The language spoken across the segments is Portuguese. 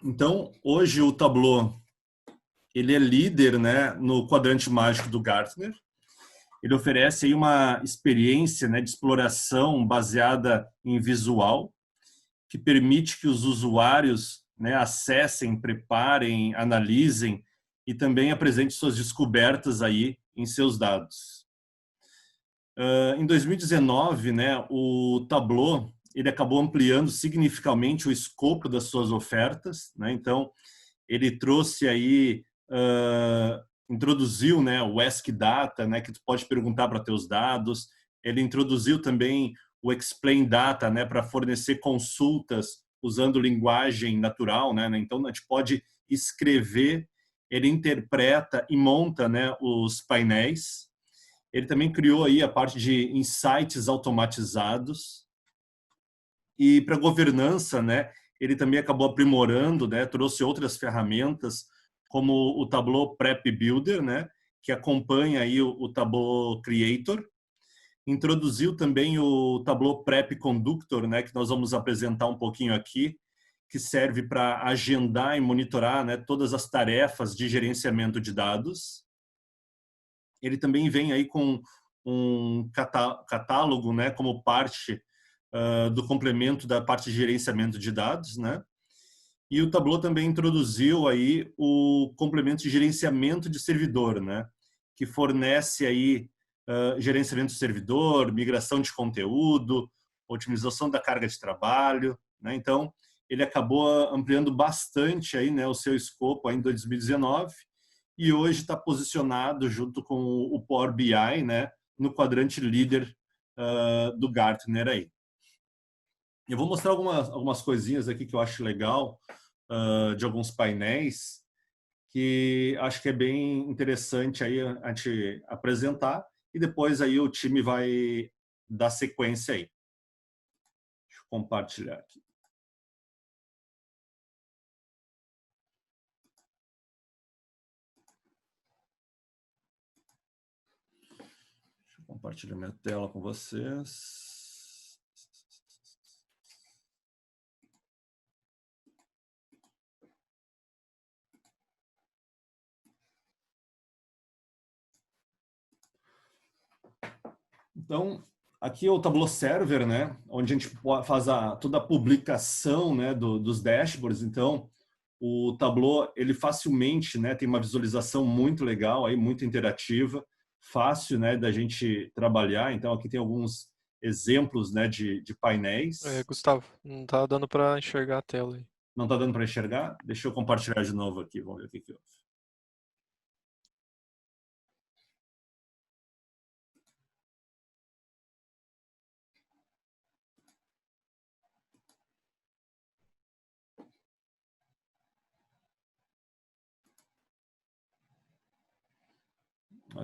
Então, hoje o Tableau, ele é líder, né, no quadrante mágico do Gartner. Ele oferece aí uma experiência, né, de exploração baseada em visual, que permite que os usuários, né, acessem, preparem, analisem e também apresentem suas descobertas aí em seus dados. Em 2019, né, o Tableau ele acabou ampliando significativamente o escopo das suas ofertas, né? Então, ele trouxe aí, introduziu, né, o Ask Data, né, que tu pode perguntar para teus dados. Ele introduziu também o Explain Data, né, para fornecer consultas usando linguagem natural, né? Então a gente pode escrever, ele interpreta e monta, né, os painéis. Ele também criou aí a parte de insights automatizados. E para governança, né, ele também acabou aprimorando, né, trouxe outras ferramentas, como o Tableau Prep Builder, né, que acompanha aí o Tableau Creator. Introduziu também o Tableau Prep Conductor, né, que nós vamos apresentar um pouquinho aqui, que serve para agendar e monitorar, né, todas as tarefas de gerenciamento de dados. Ele também vem aí com um catálogo, né, como parte do complemento da parte de gerenciamento de dados, né? E o Tableau também introduziu aí o complemento de gerenciamento de servidor, né? Que fornece aí gerenciamento de servidor, migração de conteúdo, otimização da carga de trabalho, né? Então, ele acabou ampliando bastante aí, né, o seu escopo aí em 2019 e hoje está posicionado junto com o Power BI, né, no quadrante líder do Gartner aí. Eu vou mostrar algumas coisinhas aqui que eu acho legal, de alguns painéis, que acho que é bem interessante aí a gente apresentar e depois aí o time vai dar sequência aí. Deixa eu compartilhar aqui. Deixa eu compartilhar minha tela com vocês. Então, aqui é o Tableau Server, né, onde a gente faz toda a publicação, né, dos dashboards. Então, o Tableau, ele facilmente, né, tem uma visualização muito legal, aí, muito interativa, fácil, né, da gente trabalhar. Então, aqui tem alguns exemplos, né, de painéis. Gustavo, não tá dando para enxergar a tela aí. Não está dando para enxergar? Deixa eu compartilhar de novo aqui, vamos ver o que houve.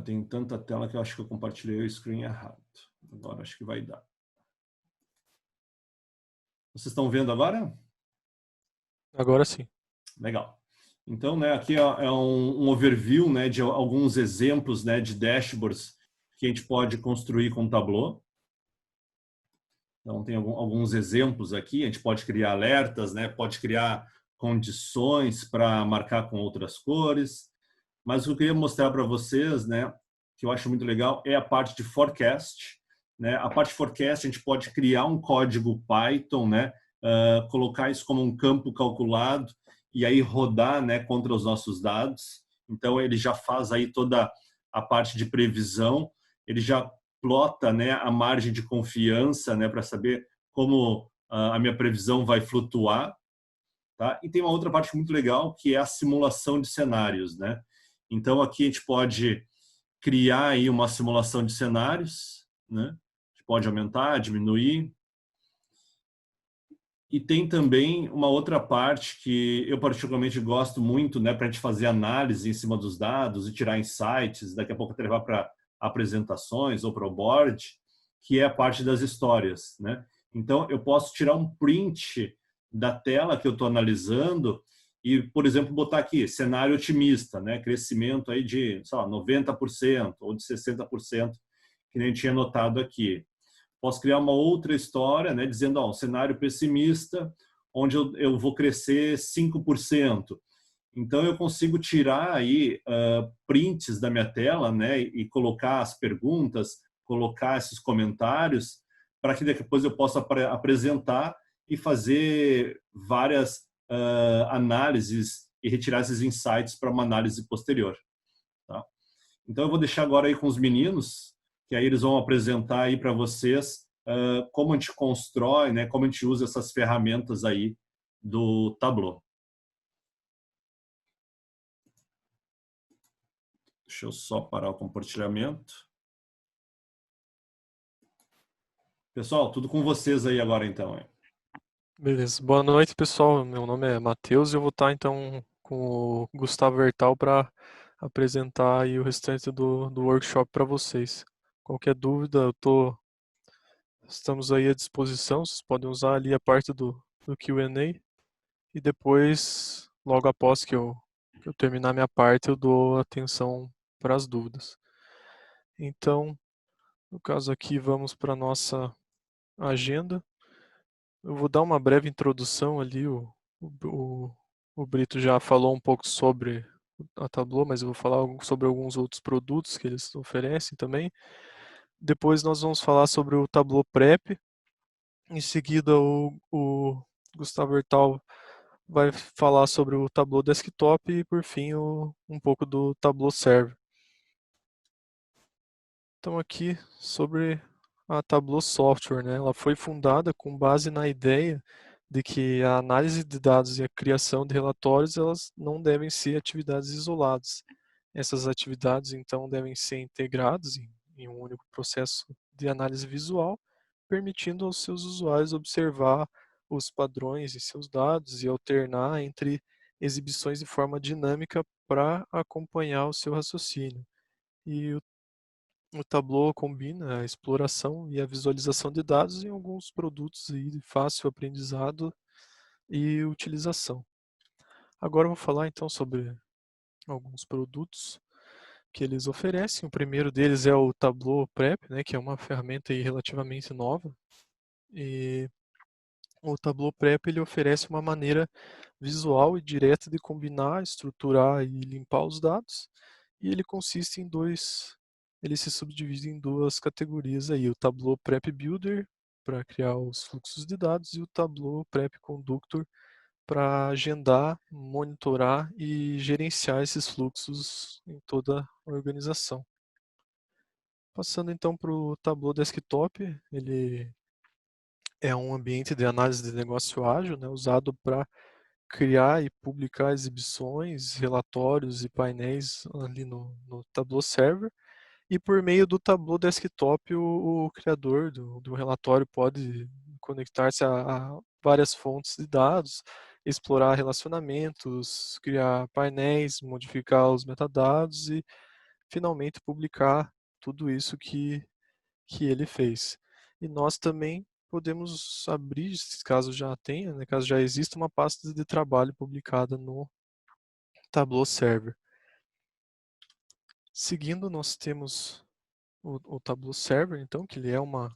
Tem tanta tela que eu acho que eu compartilhei o screen errado. Agora acho que vai dar. Vocês estão vendo agora? Agora sim. Legal. Então, né, aqui é um overview, né, de alguns exemplos, né, de dashboards que a gente pode construir com o Tableau. Então, tem alguns exemplos aqui. A gente pode criar alertas, né, pode criar condições para marcar com outras cores. Mas o que eu queria mostrar para vocês, né, que eu acho muito legal, é a parte de forecast. Né? A parte de forecast, a gente pode criar um código Python, né, colocar isso como um campo calculado e aí rodar, né, contra os nossos dados. Então, ele já faz aí toda a parte de previsão, ele já plota, né, a margem de confiança, né, para saber como a minha previsão vai flutuar. Tá? E tem uma outra parte muito legal, que é a simulação de cenários. Né? Então, aqui a gente pode criar aí uma simulação de cenários, né? A gente pode aumentar, diminuir. E tem também uma outra parte que eu particularmente gosto muito, né, para a gente fazer análise em cima dos dados e tirar insights, daqui a pouco até levar para apresentações ou para o board, que é a parte das histórias. Né? Então, eu posso tirar um print da tela que eu estou analisando e, por exemplo, botar aqui, cenário otimista, né? Crescimento aí de, sei lá, 90% ou de 60%, que nem tinha notado aqui. Posso criar uma outra história, né, dizendo, ó, um cenário pessimista, onde eu vou crescer 5%. Então, eu consigo tirar aí prints da minha tela, né, e colocar as perguntas, colocar esses comentários, para que depois eu possa apresentar e fazer várias análises e retirar esses insights para uma análise posterior. Tá? Então, eu vou deixar agora aí com os meninos, que aí eles vão apresentar aí para vocês como a gente constrói, né, como a gente usa essas ferramentas aí do Tableau. Deixa eu só parar o compartilhamento. Pessoal, tudo com vocês aí agora então. Hein? Beleza. Boa noite, pessoal. Meu nome é Matheus e eu vou estar então com o Gustavo Vertal para apresentar aí o restante do workshop para vocês. Qualquer dúvida, estamos aí à disposição. Vocês podem usar ali a parte do Q&A e depois, logo após que eu terminar minha parte, eu dou atenção para as dúvidas. Então, no caso aqui, vamos para a nossa agenda. Eu vou dar uma breve introdução ali. O Brito já falou um pouco sobre a Tableau, mas eu vou falar sobre alguns outros produtos que eles oferecem também. Depois nós vamos falar sobre o Tableau Prep. Em seguida, o Gustavo Hertal vai falar sobre o Tableau Desktop e, por fim, um pouco do Tableau Server. Então, aqui sobre a Tableau Software, né? Ela foi fundada com base na ideia de que a análise de dados e a criação de relatórios elas não devem ser atividades isoladas. Essas atividades, então, devem ser integradas em um único processo de análise visual, permitindo aos seus usuários observar os padrões em seus dados e alternar entre exibições de forma dinâmica para acompanhar o seu raciocínio. E o Tableau combina a exploração e a visualização de dados em alguns produtos aí de fácil aprendizado e utilização. Agora eu vou falar então sobre alguns produtos que eles oferecem. O primeiro deles é o Tableau Prep, né, que é uma ferramenta aí relativamente nova. E o Tableau Prep ele oferece uma maneira visual e direta de combinar, estruturar e limpar os dados. E ele consiste em ele se subdivide em duas categorias aí, o Tableau Prep Builder para criar os fluxos de dados e o Tableau Prep Conductor para agendar, monitorar e gerenciar esses fluxos em toda a organização. Passando então para o Tableau Desktop, ele é um ambiente de análise de negócio ágil, né, usado para criar e publicar exibições, relatórios e painéis ali no Tableau Server. E por meio do Tableau Desktop, o criador do relatório pode conectar-se a várias fontes de dados, explorar relacionamentos, criar painéis, modificar os metadados e finalmente publicar tudo isso que ele fez. E nós também podemos abrir, caso já tenha, né, caso já exista uma pasta de trabalho publicada no Tableau Server. Seguindo, nós temos o Tableau Server, então, que ele é uma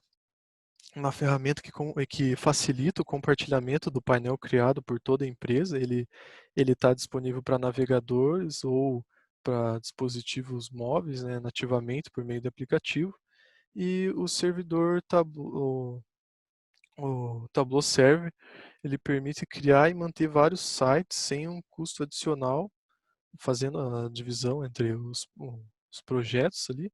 ferramenta que facilita o compartilhamento do painel criado por toda a empresa. Ele está disponível para navegadores ou para dispositivos móveis, né, nativamente por meio do aplicativo. E o servidor o Tableau Server, ele permite criar e manter vários sites sem um custo adicional, fazendo a divisão entre os projetos ali.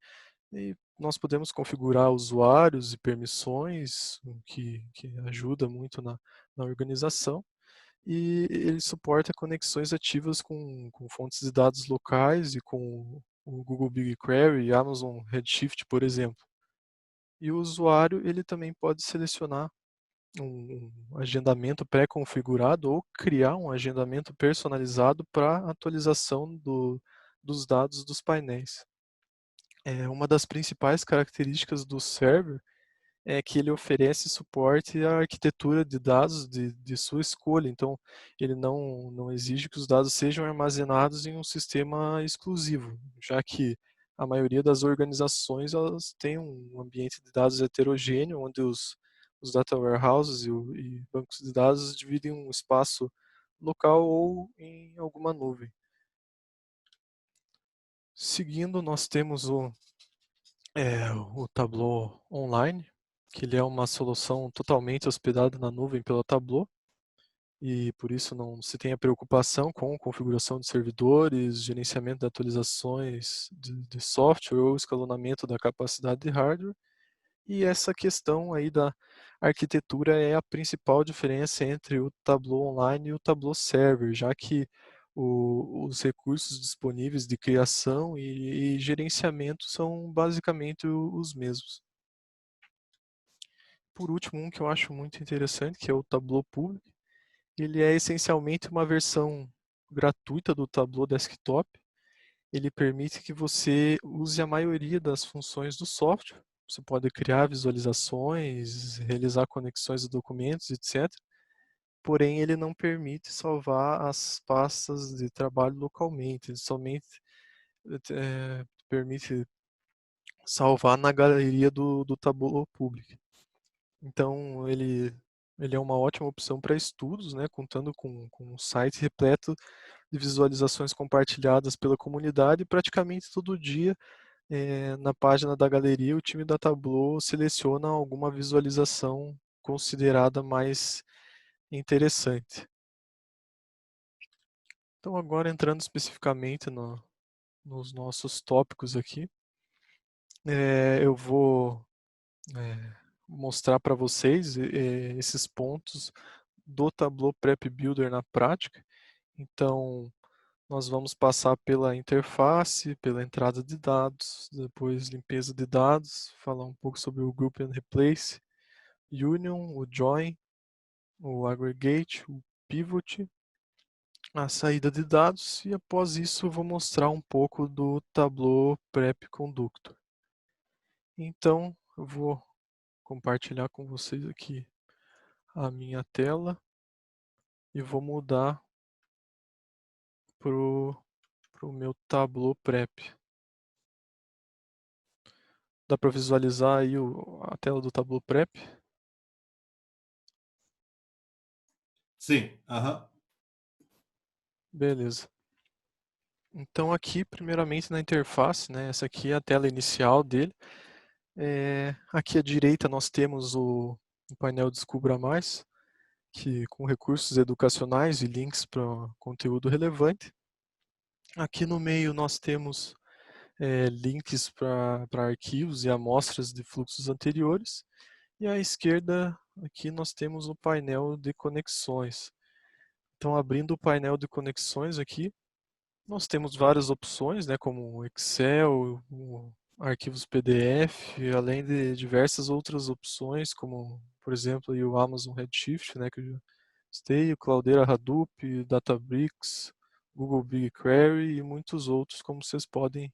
E nós podemos configurar usuários e permissões, o que ajuda muito na organização. E ele suporta conexões ativas com fontes de dados locais e com o Google BigQuery e Amazon Redshift, por exemplo. E o usuário ele também pode selecionar um agendamento pré-configurado ou criar um agendamento personalizado para atualização dos dados dos painéis. Uma das principais características do server é que ele oferece suporte à arquitetura de dados de sua escolha. Então, ele não exige que os dados sejam armazenados em um sistema exclusivo, já que a maioria das organizações elas têm um ambiente de dados heterogêneo, onde os os data warehouses e bancos de dados dividem um espaço local ou em alguma nuvem. Seguindo, nós temos o Tableau Online, que ele é uma solução totalmente hospedada na nuvem pela Tableau, e por isso não se tem a preocupação com configuração de servidores, gerenciamento de atualizações de software ou escalonamento da capacidade de hardware. E essa questão aí da arquitetura é a principal diferença entre o Tableau Online e o Tableau Server, já que os recursos disponíveis de criação e gerenciamento são basicamente os mesmos. Por último, um que eu acho muito interessante, que é o Tableau Public. Ele é essencialmente uma versão gratuita do Tableau Desktop. Ele permite que você use a maioria das funções do software. Você pode criar visualizações, realizar conexões de documentos, etc. Porém, ele não permite salvar as pastas de trabalho localmente. Ele somente permite salvar na galeria do Tableau Public. Então, ele é uma ótima opção para estudos, né, contando com um site repleto de visualizações compartilhadas pela comunidade. E praticamente todo dia, na página da galeria, o time da Tableau seleciona alguma visualização considerada mais interessante. Então, agora entrando especificamente nos nossos tópicos aqui, eu vou mostrar para vocês esses pontos do Tableau Prep Builder na prática. Então, nós vamos passar pela interface, pela entrada de dados, depois limpeza de dados, falar um pouco sobre o Group and Replace, Union, o Join, o Aggregate, o Pivot, a saída de dados e após isso eu vou mostrar um pouco do Tableau Prep Conductor. Então, eu vou compartilhar com vocês aqui a minha tela e vou mudar pro meu Tableau Prep. Dá para visualizar aí a tela do Tableau Prep? Sim, aham. Beleza. Então aqui, primeiramente na interface, né, essa aqui é a tela inicial dele. Aqui à direita nós temos o painel Descubra Mais, que com recursos educacionais e links para conteúdo relevante. Aqui no meio nós temos links para arquivos e amostras de fluxos anteriores. E à esquerda, aqui nós temos o painel de conexões. Então, abrindo o painel de conexões aqui, nós temos várias opções, né, como Excel, arquivos PDF, além de diversas outras opções, como, por exemplo, o Amazon Redshift, né, que eu já citei, o Cloudera Hadoop, Databricks, Google BigQuery e muitos outros, como vocês podem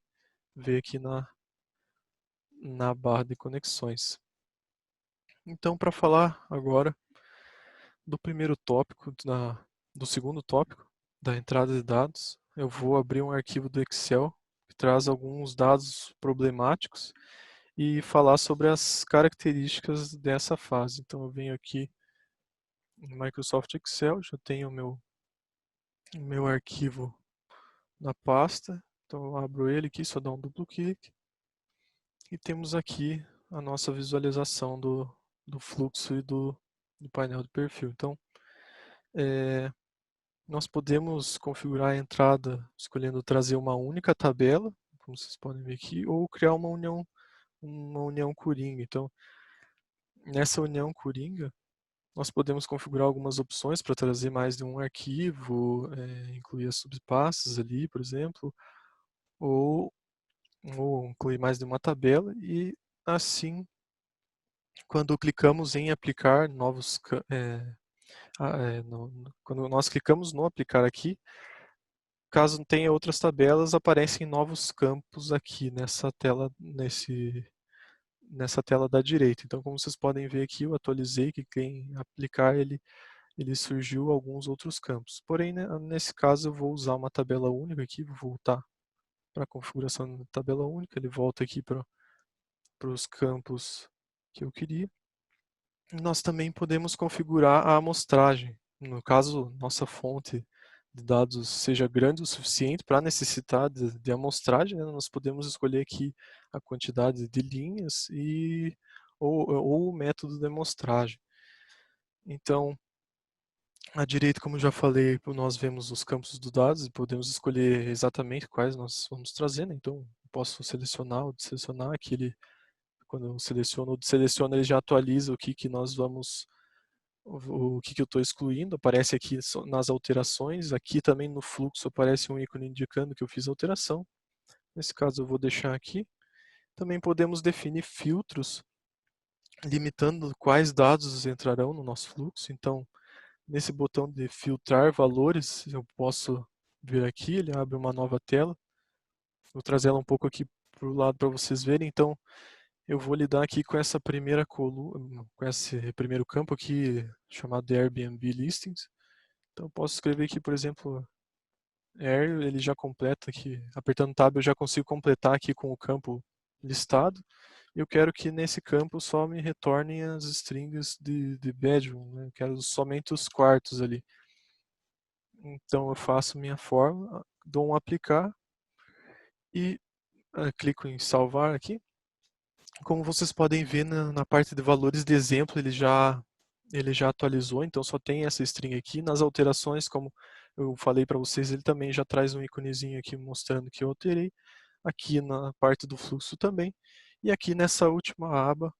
ver aqui na barra de conexões. Então, para falar agora do primeiro tópico, do segundo tópico, da entrada de dados, eu vou abrir um arquivo do Excel que traz alguns dados problemáticos e falar sobre as características dessa fase. Então, eu venho aqui em Microsoft Excel, já tenho o meu arquivo na pasta, então eu abro ele aqui, só dá um duplo clique e temos aqui a nossa visualização do fluxo e do painel de perfil. Então, nós podemos configurar a entrada escolhendo trazer uma única tabela, como vocês podem ver aqui, ou criar uma união Coringa. Então, nessa união Coringa, nós podemos configurar algumas opções para trazer mais de um arquivo, incluir as subpastas ali, por exemplo, ou, ou incluir mais de uma tabela e assim, quando clicamos em aplicar novos, quando nós clicamos no aplicar aqui, caso tenha outras tabelas, aparecem novos campos aqui nessa tela, nessa tela da direita. Então, como vocês podem ver aqui, eu atualizei, cliquei em aplicar, ele surgiu alguns outros campos. Porém, né, nesse caso, eu vou usar uma tabela única aqui, vou voltar para a configuração da tabela única, ele volta aqui para os campos que eu queria. Nós também podemos configurar a amostragem. No caso, nossa fonte de dados seja grande o suficiente para necessitar de amostragem, né, nós podemos escolher aqui a quantidade de linhas ou o método de amostragem. Então, à direita, como eu já falei, nós vemos os campos dos dados e podemos escolher exatamente quais nós vamos trazer, né? Então, posso selecionar ou desselecionar. Aqui quando eu seleciono ou deseleciono, ele já atualiza o que nós vamos, o que eu estou excluindo. Aparece aqui nas alterações. Aqui também no fluxo aparece um ícone indicando que eu fiz a alteração. Nesse caso, eu vou deixar aqui. Também podemos definir filtros, limitando quais dados entrarão no nosso fluxo. Então, nesse botão de filtrar valores, eu posso vir aqui, ele abre uma nova tela. Vou trazer ela um pouco aqui para o lado para vocês verem. Então, eu vou lidar aqui com essa primeira coluna, com esse primeiro campo aqui, chamado de Airbnb Listings. Então, eu posso escrever aqui, por exemplo, Air, ele já completa aqui. Apertando Tab, eu já consigo completar aqui com o campo listado. Eu quero que nesse campo só me retornem as strings de bedroom, né? Eu quero somente os quartos ali. Então eu faço minha forma, dou um aplicar e clico em salvar aqui. Como vocês podem ver na parte de valores de exemplo, ele já atualizou, então só tem essa string aqui. Nas alterações, como eu falei para vocês, ele também já traz um íconezinho aqui mostrando que eu alterei. Aqui na parte do fluxo também. E aqui nessa última aba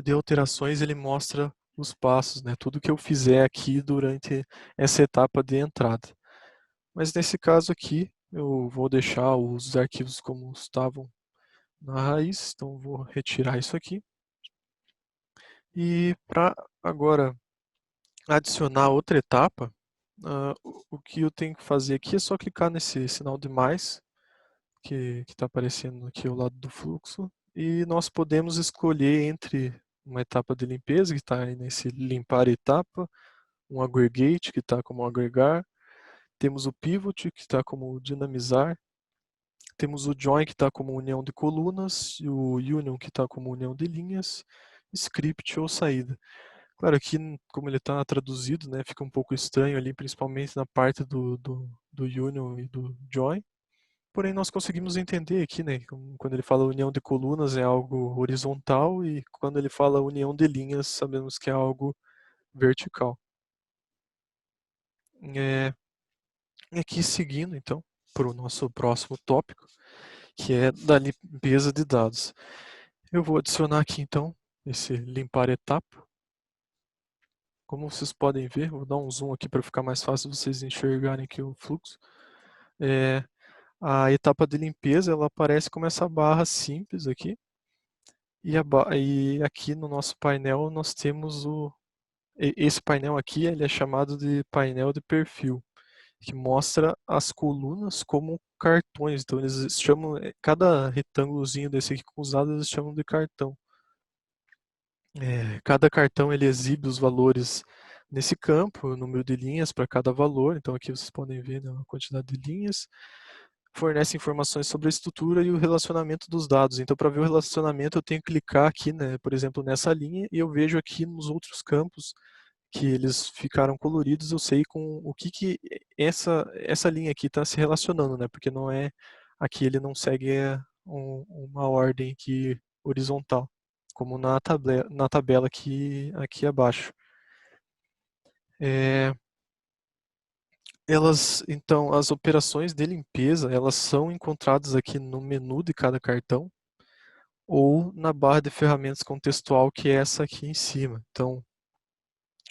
de alterações, ele mostra os passos, né? Tudo que eu fizer aqui durante essa etapa de entrada. Mas nesse caso aqui, eu vou deixar os arquivos como estavam na raiz, então vou retirar isso aqui. E para agora adicionar outra etapa, o que eu tenho que fazer aqui é só clicar nesse sinal de mais, que está aparecendo aqui ao lado do fluxo, e nós podemos escolher entre uma etapa de limpeza, que está nesse limpar etapa, um aggregate, que está como agregar, temos o pivot, que está como dinamizar, temos o join, que está como união de colunas, e o union, que está como união de linhas, script ou saída. Claro, aqui, como ele está traduzido, né, fica um pouco estranho ali, principalmente na parte do union e do join. Porém, nós conseguimos entender aqui, né, quando ele fala união de colunas é algo horizontal e quando ele fala união de linhas, sabemos que é algo vertical. Aqui seguindo, então, para o nosso próximo tópico, que é da limpeza de dados. Eu vou adicionar aqui, então, esse limpar etapa. Como vocês podem ver, vou dar um zoom aqui para ficar mais fácil vocês enxergarem aqui o fluxo. A etapa de limpeza, ela aparece como essa barra simples aqui. E aqui no nosso painel nós temos esse painel aqui, ele é chamado de painel de perfil, que mostra as colunas como cartões. Então eles chamam, cada retângulozinho desse aqui com os dados eles chamam de cartão. Cada cartão ele exibe os valores nesse campo, o número de linhas para cada valor. Então aqui vocês podem ver, né, a quantidade de linhas. Fornece informações sobre a estrutura e o relacionamento dos dados. Então, para ver o relacionamento, eu tenho que clicar aqui, né, por exemplo, nessa linha, e eu vejo aqui nos outros campos que eles ficaram coloridos, eu sei com o que essa linha aqui está se relacionando, né, porque não é, aqui ele não segue uma ordem aqui horizontal, como na tabela aqui abaixo. Então, as operações de limpeza, elas são encontradas aqui no menu de cada cartão ou na barra de ferramentas contextual, que é essa aqui em cima. Então,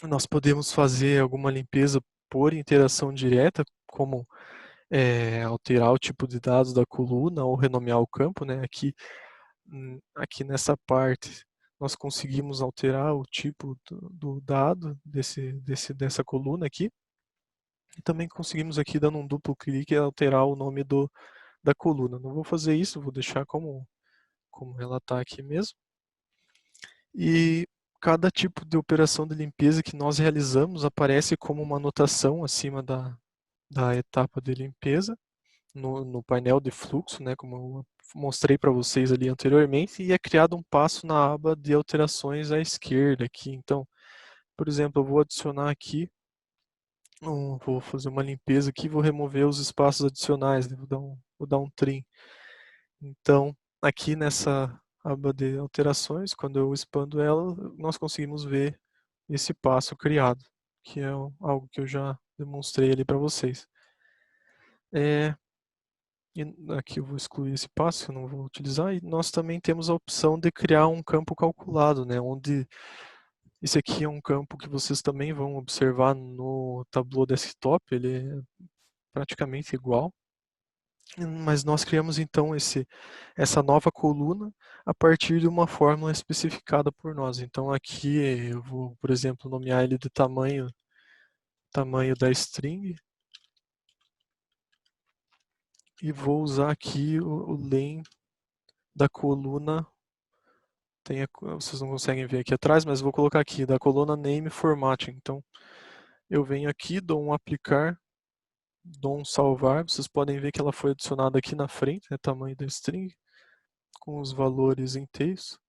nós podemos fazer alguma limpeza por interação direta, como alterar o tipo de dados da coluna ou renomear o campo, né? Aqui nessa parte, nós conseguimos alterar o tipo do dado dessa coluna aqui. E também conseguimos aqui, dando um duplo clique, alterar o nome da coluna. Não vou fazer isso, vou deixar como relatar aqui mesmo. E cada tipo de operação de limpeza que nós realizamos aparece como uma anotação acima da etapa de limpeza, no painel de fluxo, né, como eu mostrei para vocês ali anteriormente, e é criado um passo na aba de alterações à esquerda aqui. Então, por exemplo, eu vou adicionar aqui, vou fazer uma limpeza aqui, vou remover os espaços adicionais, né? Vou dar um trim. Então, aqui nessa aba de alterações, quando eu expando ela, nós conseguimos ver esse passo criado, que é algo que eu já demonstrei ali para vocês. E aqui eu vou excluir esse passo, que eu não vou utilizar, e nós também temos a opção de criar um campo calculado, né, onde esse aqui é um campo que vocês também vão observar no Tableau Desktop, ele é praticamente igual, mas nós criamos então essa nova coluna a partir de uma fórmula especificada por nós. Então aqui eu vou, por exemplo, nomear ele de tamanho da string, e vou usar aqui o len da coluna. Vocês não conseguem ver aqui atrás, mas vou colocar aqui, da coluna name formatting. Então, eu venho aqui, dou um aplicar, dou um salvar. Vocês podem ver que ela foi adicionada aqui na frente, né, tamanho da string, com os valores inteiros.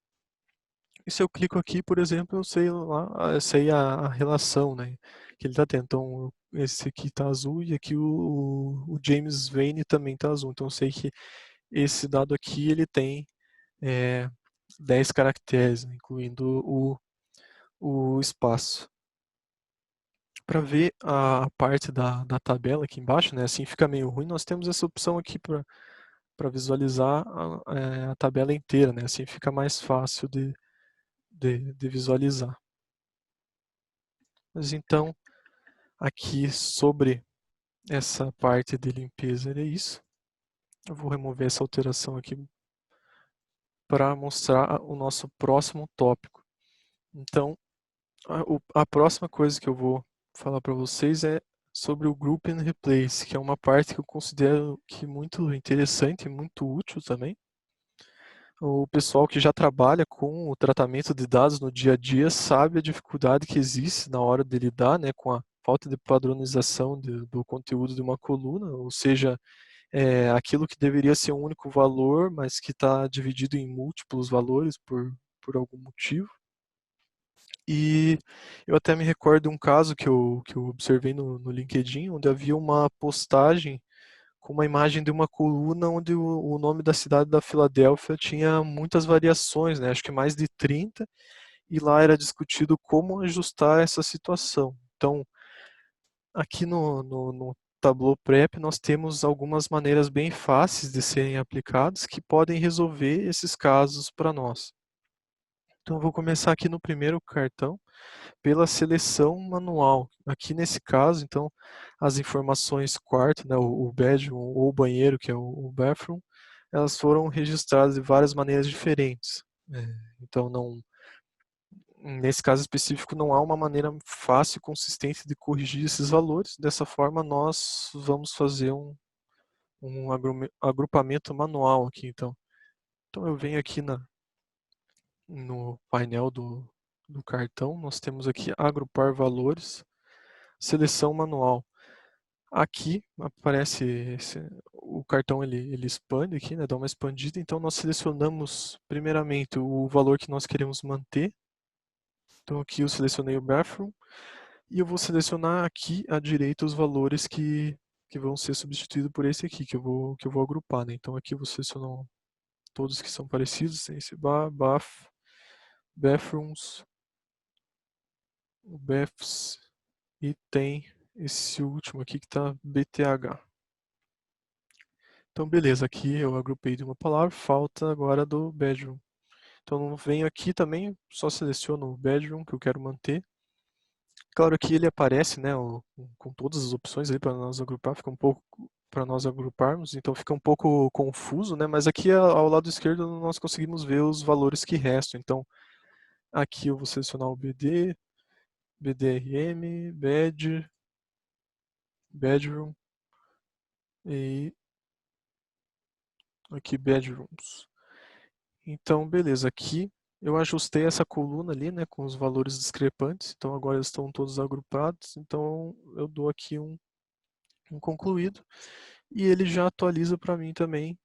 E se eu clico aqui, por exemplo, eu sei a relação, né, que ele está tendo. Então, esse aqui está azul e aqui o James Vane também está azul. Então, eu sei que esse dado aqui ele tem 10 caracteres, né, incluindo o espaço. Para ver a parte da tabela aqui embaixo, né, assim fica meio ruim, nós temos essa opção aqui para visualizar a tabela inteira, né, assim fica mais fácil de visualizar. Mas então, aqui sobre essa parte de limpeza é isso. Eu vou remover essa alteração aqui para mostrar o nosso próximo tópico. Então, a próxima coisa que eu vou falar para vocês é sobre o Group and Replace, que é uma parte que eu considero que muito interessante e muito útil também. O pessoal que já trabalha com o tratamento de dados no dia a dia sabe a dificuldade que existe na hora de lidar, né, com a falta de padronização do conteúdo de uma coluna, ou seja, aquilo que deveria ser um único valor, mas que está dividido em múltiplos valores por algum motivo. E eu até me recordo de um caso que eu observei no LinkedIn, onde havia uma postagem com uma imagem de uma coluna onde o nome da cidade da Filadélfia tinha muitas variações, né? Acho que mais de 30, e lá era discutido como ajustar essa situação. Então, aqui no Tableau Prep nós temos algumas maneiras bem fáceis de serem aplicadas que podem resolver esses casos para nós. Então, eu vou começar aqui no primeiro cartão, pela seleção manual. Aqui nesse caso, então, as informações quarto, né, o bedroom ou o banheiro, que é o bathroom, elas foram registradas de várias maneiras diferentes. Então, nesse caso específico, não há uma maneira fácil e consistente de corrigir esses valores. Dessa forma, nós vamos fazer um agrupamento manual aqui. Então eu venho aqui no painel do cartão, nós temos aqui agrupar valores, seleção manual. Aqui aparece o cartão, ele expande aqui, né, dá uma expandida. Então nós selecionamos primeiramente o valor que nós queremos manter. Então aqui eu selecionei o bathroom e eu vou selecionar aqui à direita os valores que vão ser substituídos por esse aqui, que eu vou agrupar, né? Então aqui eu vou selecionar todos que são parecidos, tem esse bathrooms, o baths, e tem esse último aqui que está BTH. Então beleza, aqui eu agrupei de uma palavra, falta agora do bedroom. Então venho aqui também, só seleciono o bedroom que eu quero manter. Claro que ele aparece, né, com todas as opções aí para nós agrupar, fica um pouco para nós agruparmos, então fica um pouco confuso, né, mas aqui ao lado esquerdo nós conseguimos ver os valores que restam. Então aqui eu vou selecionar o BD, BDRM, bedroom e aqui bedrooms. Então beleza, aqui eu ajustei essa coluna ali, né, com os valores discrepantes, então agora eles estão todos agrupados, então eu dou aqui um concluído, e ele já atualiza para mim também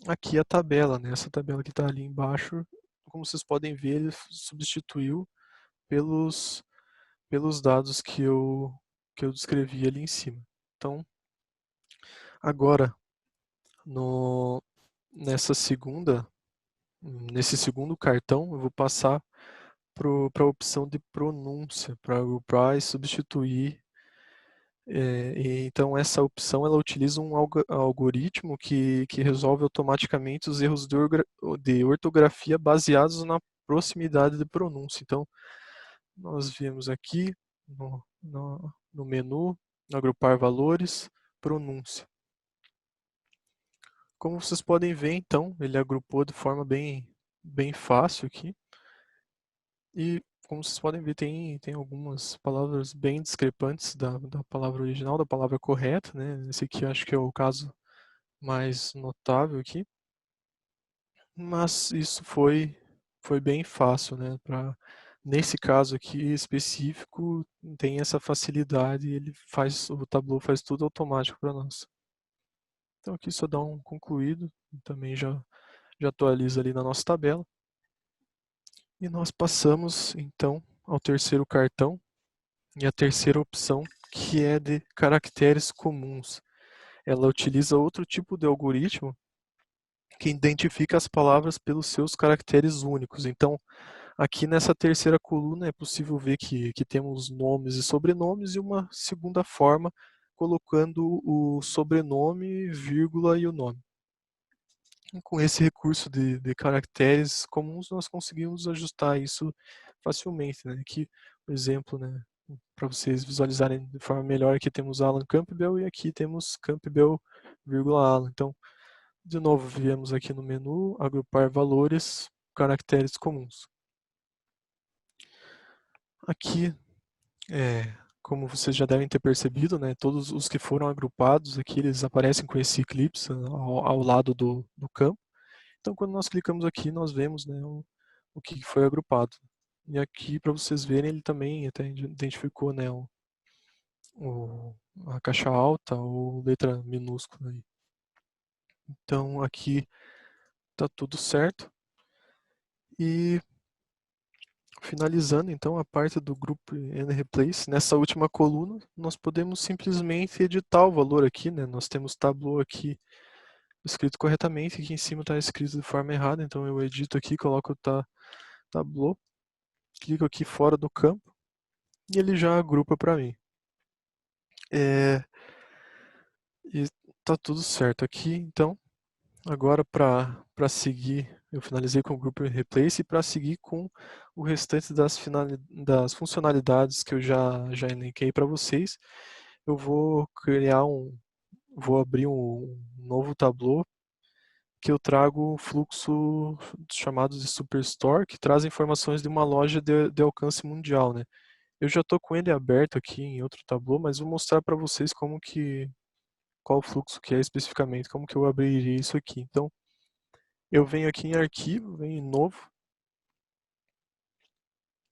aqui a tabela, né? Essa tabela que está ali embaixo, como vocês podem ver, ele substituiu pelos, pelos dados que eu descrevi ali em cima. Então, agora, no, nessa segunda, nesse segundo cartão, eu vou passar para a opção de pronúncia, para agrupar e substituir. Então, essa opção ela utiliza um algoritmo que resolve automaticamente os erros de ortografia baseados na proximidade de pronúncia. Então, nós viemos aqui no menu, agrupar valores, pronúncia. Como vocês podem ver, então, ele agrupou de forma bem fácil aqui. E, como vocês podem ver, tem algumas palavras bem discrepantes da palavra original, da palavra correta, né? Esse aqui eu acho que é o caso mais notável aqui. Mas isso foi bem fácil, né? Nesse caso aqui específico, tem essa facilidade, o Tableau faz tudo automático para nós. Então aqui só dá um concluído, também já atualiza ali na nossa tabela. E nós passamos então ao terceiro cartão e a terceira opção, que é de caracteres comuns. Ela utiliza outro tipo de algoritmo que identifica as palavras pelos seus caracteres únicos. Então, aqui nessa terceira coluna é possível ver que temos nomes e sobrenomes e uma segunda forma colocando o sobrenome, vírgula e o nome. E com esse recurso de caracteres comuns, nós conseguimos ajustar isso facilmente, né? Aqui, por exemplo, né, para vocês visualizarem de forma melhor, aqui temos Alan Campbell e aqui temos Campbell, vírgula Alan. Então, de novo, viemos aqui no menu, agrupar valores, caracteres comuns. Aqui, como vocês já devem ter percebido, né, todos os que foram agrupados aqui, eles aparecem com esse eclipse ao lado do campo. Então, quando nós clicamos aqui, nós vemos, né, o que foi agrupado. E aqui, para vocês verem, ele também até identificou, né, a caixa alta ou letra minúscula. Aí. Então, aqui está tudo certo. E finalizando, então, a parte do grupo and replace, nessa última coluna, nós podemos simplesmente editar o valor aqui, né? Nós temos Tableau aqui escrito corretamente, aqui em cima está escrito de forma errada, então eu edito aqui, coloco Tableau, clico aqui fora do campo e ele já agrupa para mim. E tá tudo certo aqui, então, agora para seguir, eu finalizei com o Group Replace e para seguir com o restante das funcionalidades que eu já elenquei para vocês, eu vou abrir um novo Tableau que eu trago o fluxo chamado de Superstore, que traz informações de uma loja de alcance mundial, né? Eu já estou com ele aberto aqui em outro Tableau, mas vou mostrar para vocês qual fluxo que é especificamente, como que eu abriria isso aqui. Então, eu venho aqui em arquivo, venho em novo,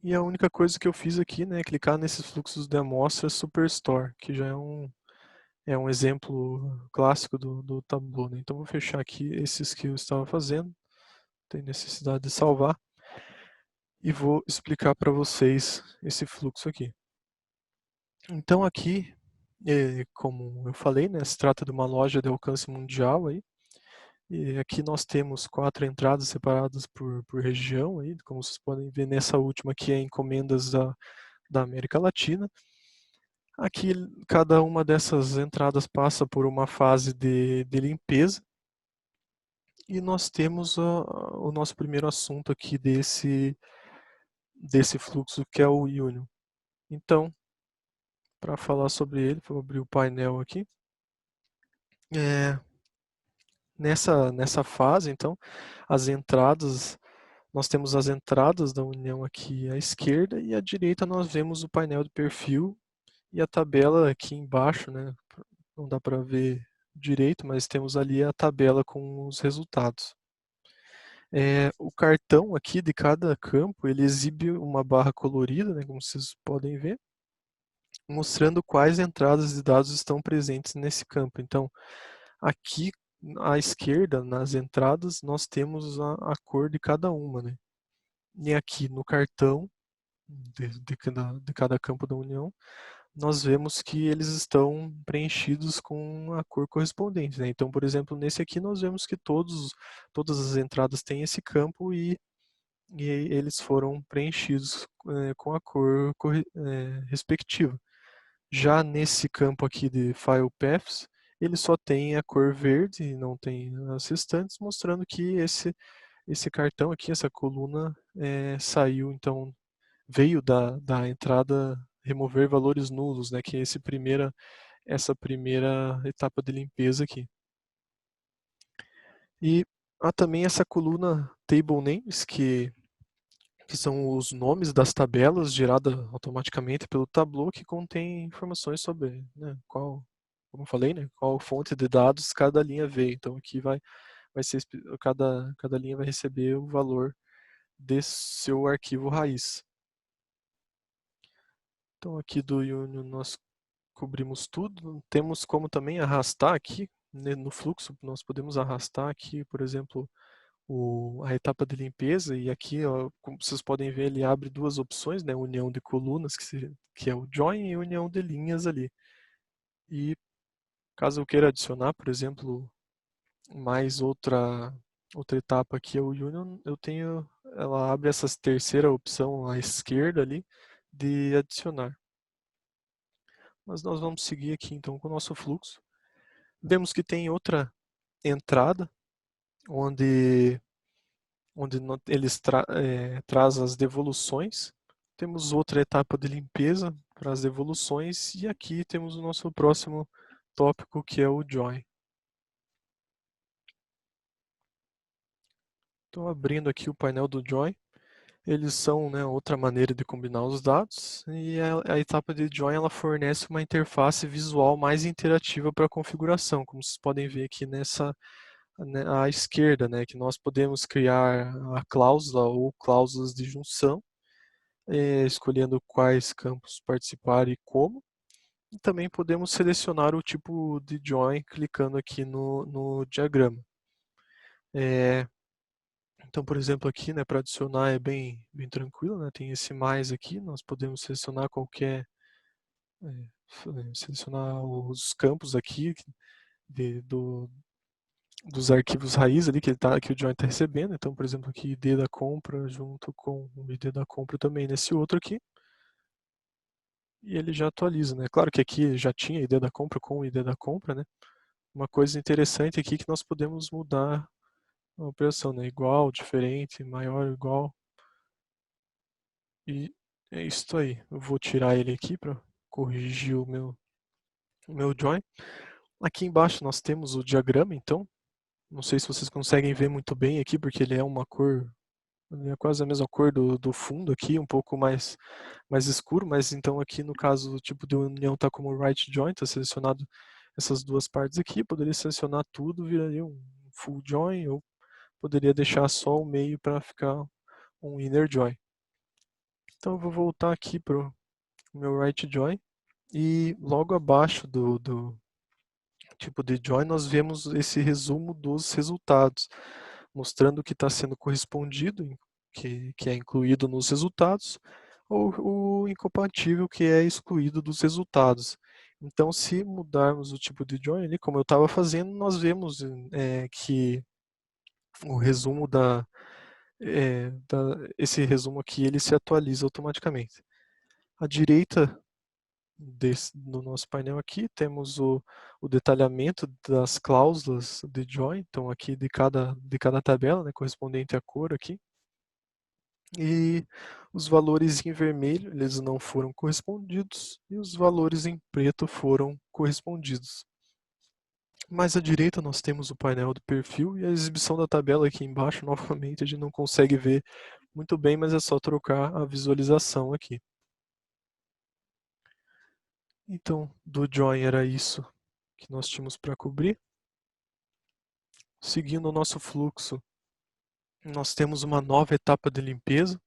e a única coisa que eu fiz aqui, né, é clicar nesses fluxos de amostra Superstore, que já é um exemplo clássico do Tableau, né? Então, vou fechar aqui esses que eu estava fazendo, tem necessidade de salvar, e vou explicar para vocês esse fluxo aqui. Então, aqui, como eu falei, né, se trata de uma loja de alcance mundial aí. E aqui nós temos 4 entradas separadas por região, aí, como vocês podem ver nessa última aqui é encomendas da América Latina. Aqui cada uma dessas entradas passa por uma fase de limpeza. E nós temos o nosso primeiro assunto aqui desse fluxo que é o Union. Então, para falar sobre ele, vou abrir o painel aqui. Nessa fase, então, nós temos as entradas da união aqui à esquerda e à direita nós vemos o painel de perfil e a tabela aqui embaixo, né? Não dá para ver direito, mas temos ali a tabela com os resultados. O cartão aqui de cada campo, ele exibe uma barra colorida, né, como vocês podem ver, mostrando quais entradas de dados estão presentes nesse campo. Então, aqui à esquerda, nas entradas, nós temos a cor de cada uma, né? E aqui no cartão de cada campo da união, nós vemos que eles estão preenchidos com a cor correspondente, né? Então, por exemplo, nesse aqui nós vemos que todas as entradas têm esse campo e eles foram preenchidos com a cor respectiva. Já nesse campo aqui de File Paths, ele só tem a cor verde e não tem as restantes, mostrando que esse cartão aqui, essa coluna, saiu, então, veio da entrada remover valores nulos, né, que é essa primeira etapa de limpeza aqui. E há também essa coluna Table Names, que são os nomes das tabelas geradas automaticamente pelo Tableau, que contém informações sobre, né, como eu falei, né, qual fonte de dados cada linha veio. Então aqui vai ser cada linha vai receber o valor desse seu arquivo raiz. Então aqui do Union nós cobrimos tudo. Temos como também arrastar aqui, né, no fluxo, nós podemos arrastar aqui, por exemplo, a etapa de limpeza, e aqui, ó, como vocês podem ver, ele abre duas opções, né, união de colunas, que é o join, e união de linhas ali. E caso eu queira adicionar, por exemplo, mais outra etapa aqui, é o union, ela abre essa terceira opção à esquerda ali, de adicionar. Mas nós vamos seguir aqui então com o nosso fluxo. Vemos que tem outra entrada, onde eles traz as devoluções. Temos outra etapa de limpeza para as devoluções, e aqui temos o nosso próximo tópico, que é o join. Então, abrindo aqui o painel do join, eles são, né, outra maneira de combinar os dados, e a etapa de join ela fornece uma interface visual mais interativa para a configuração, como vocês podem ver aqui à esquerda, né, que nós podemos criar a cláusula ou cláusulas de junção, escolhendo quais campos participar e como. E também podemos selecionar o tipo de join clicando aqui no diagrama. Então, por exemplo, aqui, né, para adicionar é bem tranquilo, né, tem esse mais aqui, nós podemos selecionar selecionar os campos aqui dos arquivos raiz ali que o join está recebendo. Então, por exemplo, aqui ID da compra junto com o ID da compra também nesse outro aqui. E ele já atualiza, né? Claro que aqui já tinha ID da compra com o ID da compra, né? Uma coisa interessante aqui é que nós podemos mudar a operação, né? Igual, diferente, maior, igual. E é isso aí. Eu vou tirar ele aqui para corrigir o meu join. Aqui embaixo nós temos o diagrama, então. Não sei se vocês conseguem ver muito bem aqui, porque ele é uma cor, ele é quase a mesma cor do fundo aqui, um pouco mais escuro, mas então aqui no caso o tipo de união está como right join, está selecionado essas duas partes aqui. Eu poderia selecionar tudo, viraria um full join, ou poderia deixar só o meio para ficar um inner join. Então eu vou voltar aqui para o meu right join, e logo abaixo do tipo de join nós vemos esse resumo dos resultados, mostrando o que está sendo correspondido, que é incluído nos resultados, ou o incompatível, que é excluído dos resultados. Então, se mudarmos o tipo de join ali, como eu estava fazendo, nós vemos que o resumo esse resumo aqui ele se atualiza automaticamente. À direita no nosso painel aqui temos o detalhamento das cláusulas de join, então aqui de cada tabela, né, correspondente à cor aqui. E os valores em vermelho, eles não foram correspondidos, e os valores em preto foram correspondidos. Mais à direita nós temos o painel do perfil e a exibição da tabela aqui embaixo. Novamente a gente não consegue ver muito bem, mas é só trocar a visualização aqui. Então, do join era isso que nós tínhamos para cobrir. Seguindo o nosso fluxo, nós temos uma nova etapa de limpeza,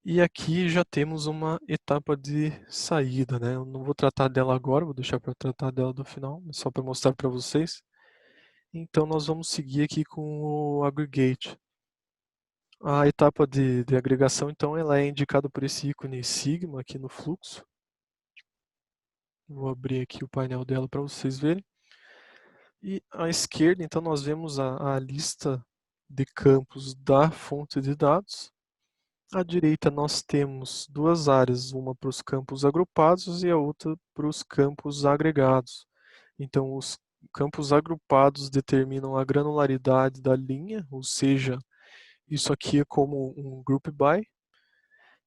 e aqui já temos uma etapa de saída, né? Eu não vou tratar dela agora, vou deixar para tratar dela no final, só para mostrar para vocês. Então nós vamos seguir aqui com o aggregate. A etapa de agregação, então, ela é indicada por esse ícone sigma aqui no fluxo. Vou abrir aqui o painel dela para vocês verem. E à esquerda, então, nós vemos a lista de campos da fonte de dados. À direita, nós temos duas áreas, uma para os campos agrupados e a outra para os campos agregados. Então, os campos agrupados determinam a granularidade da linha, ou seja, isso aqui é como um group by.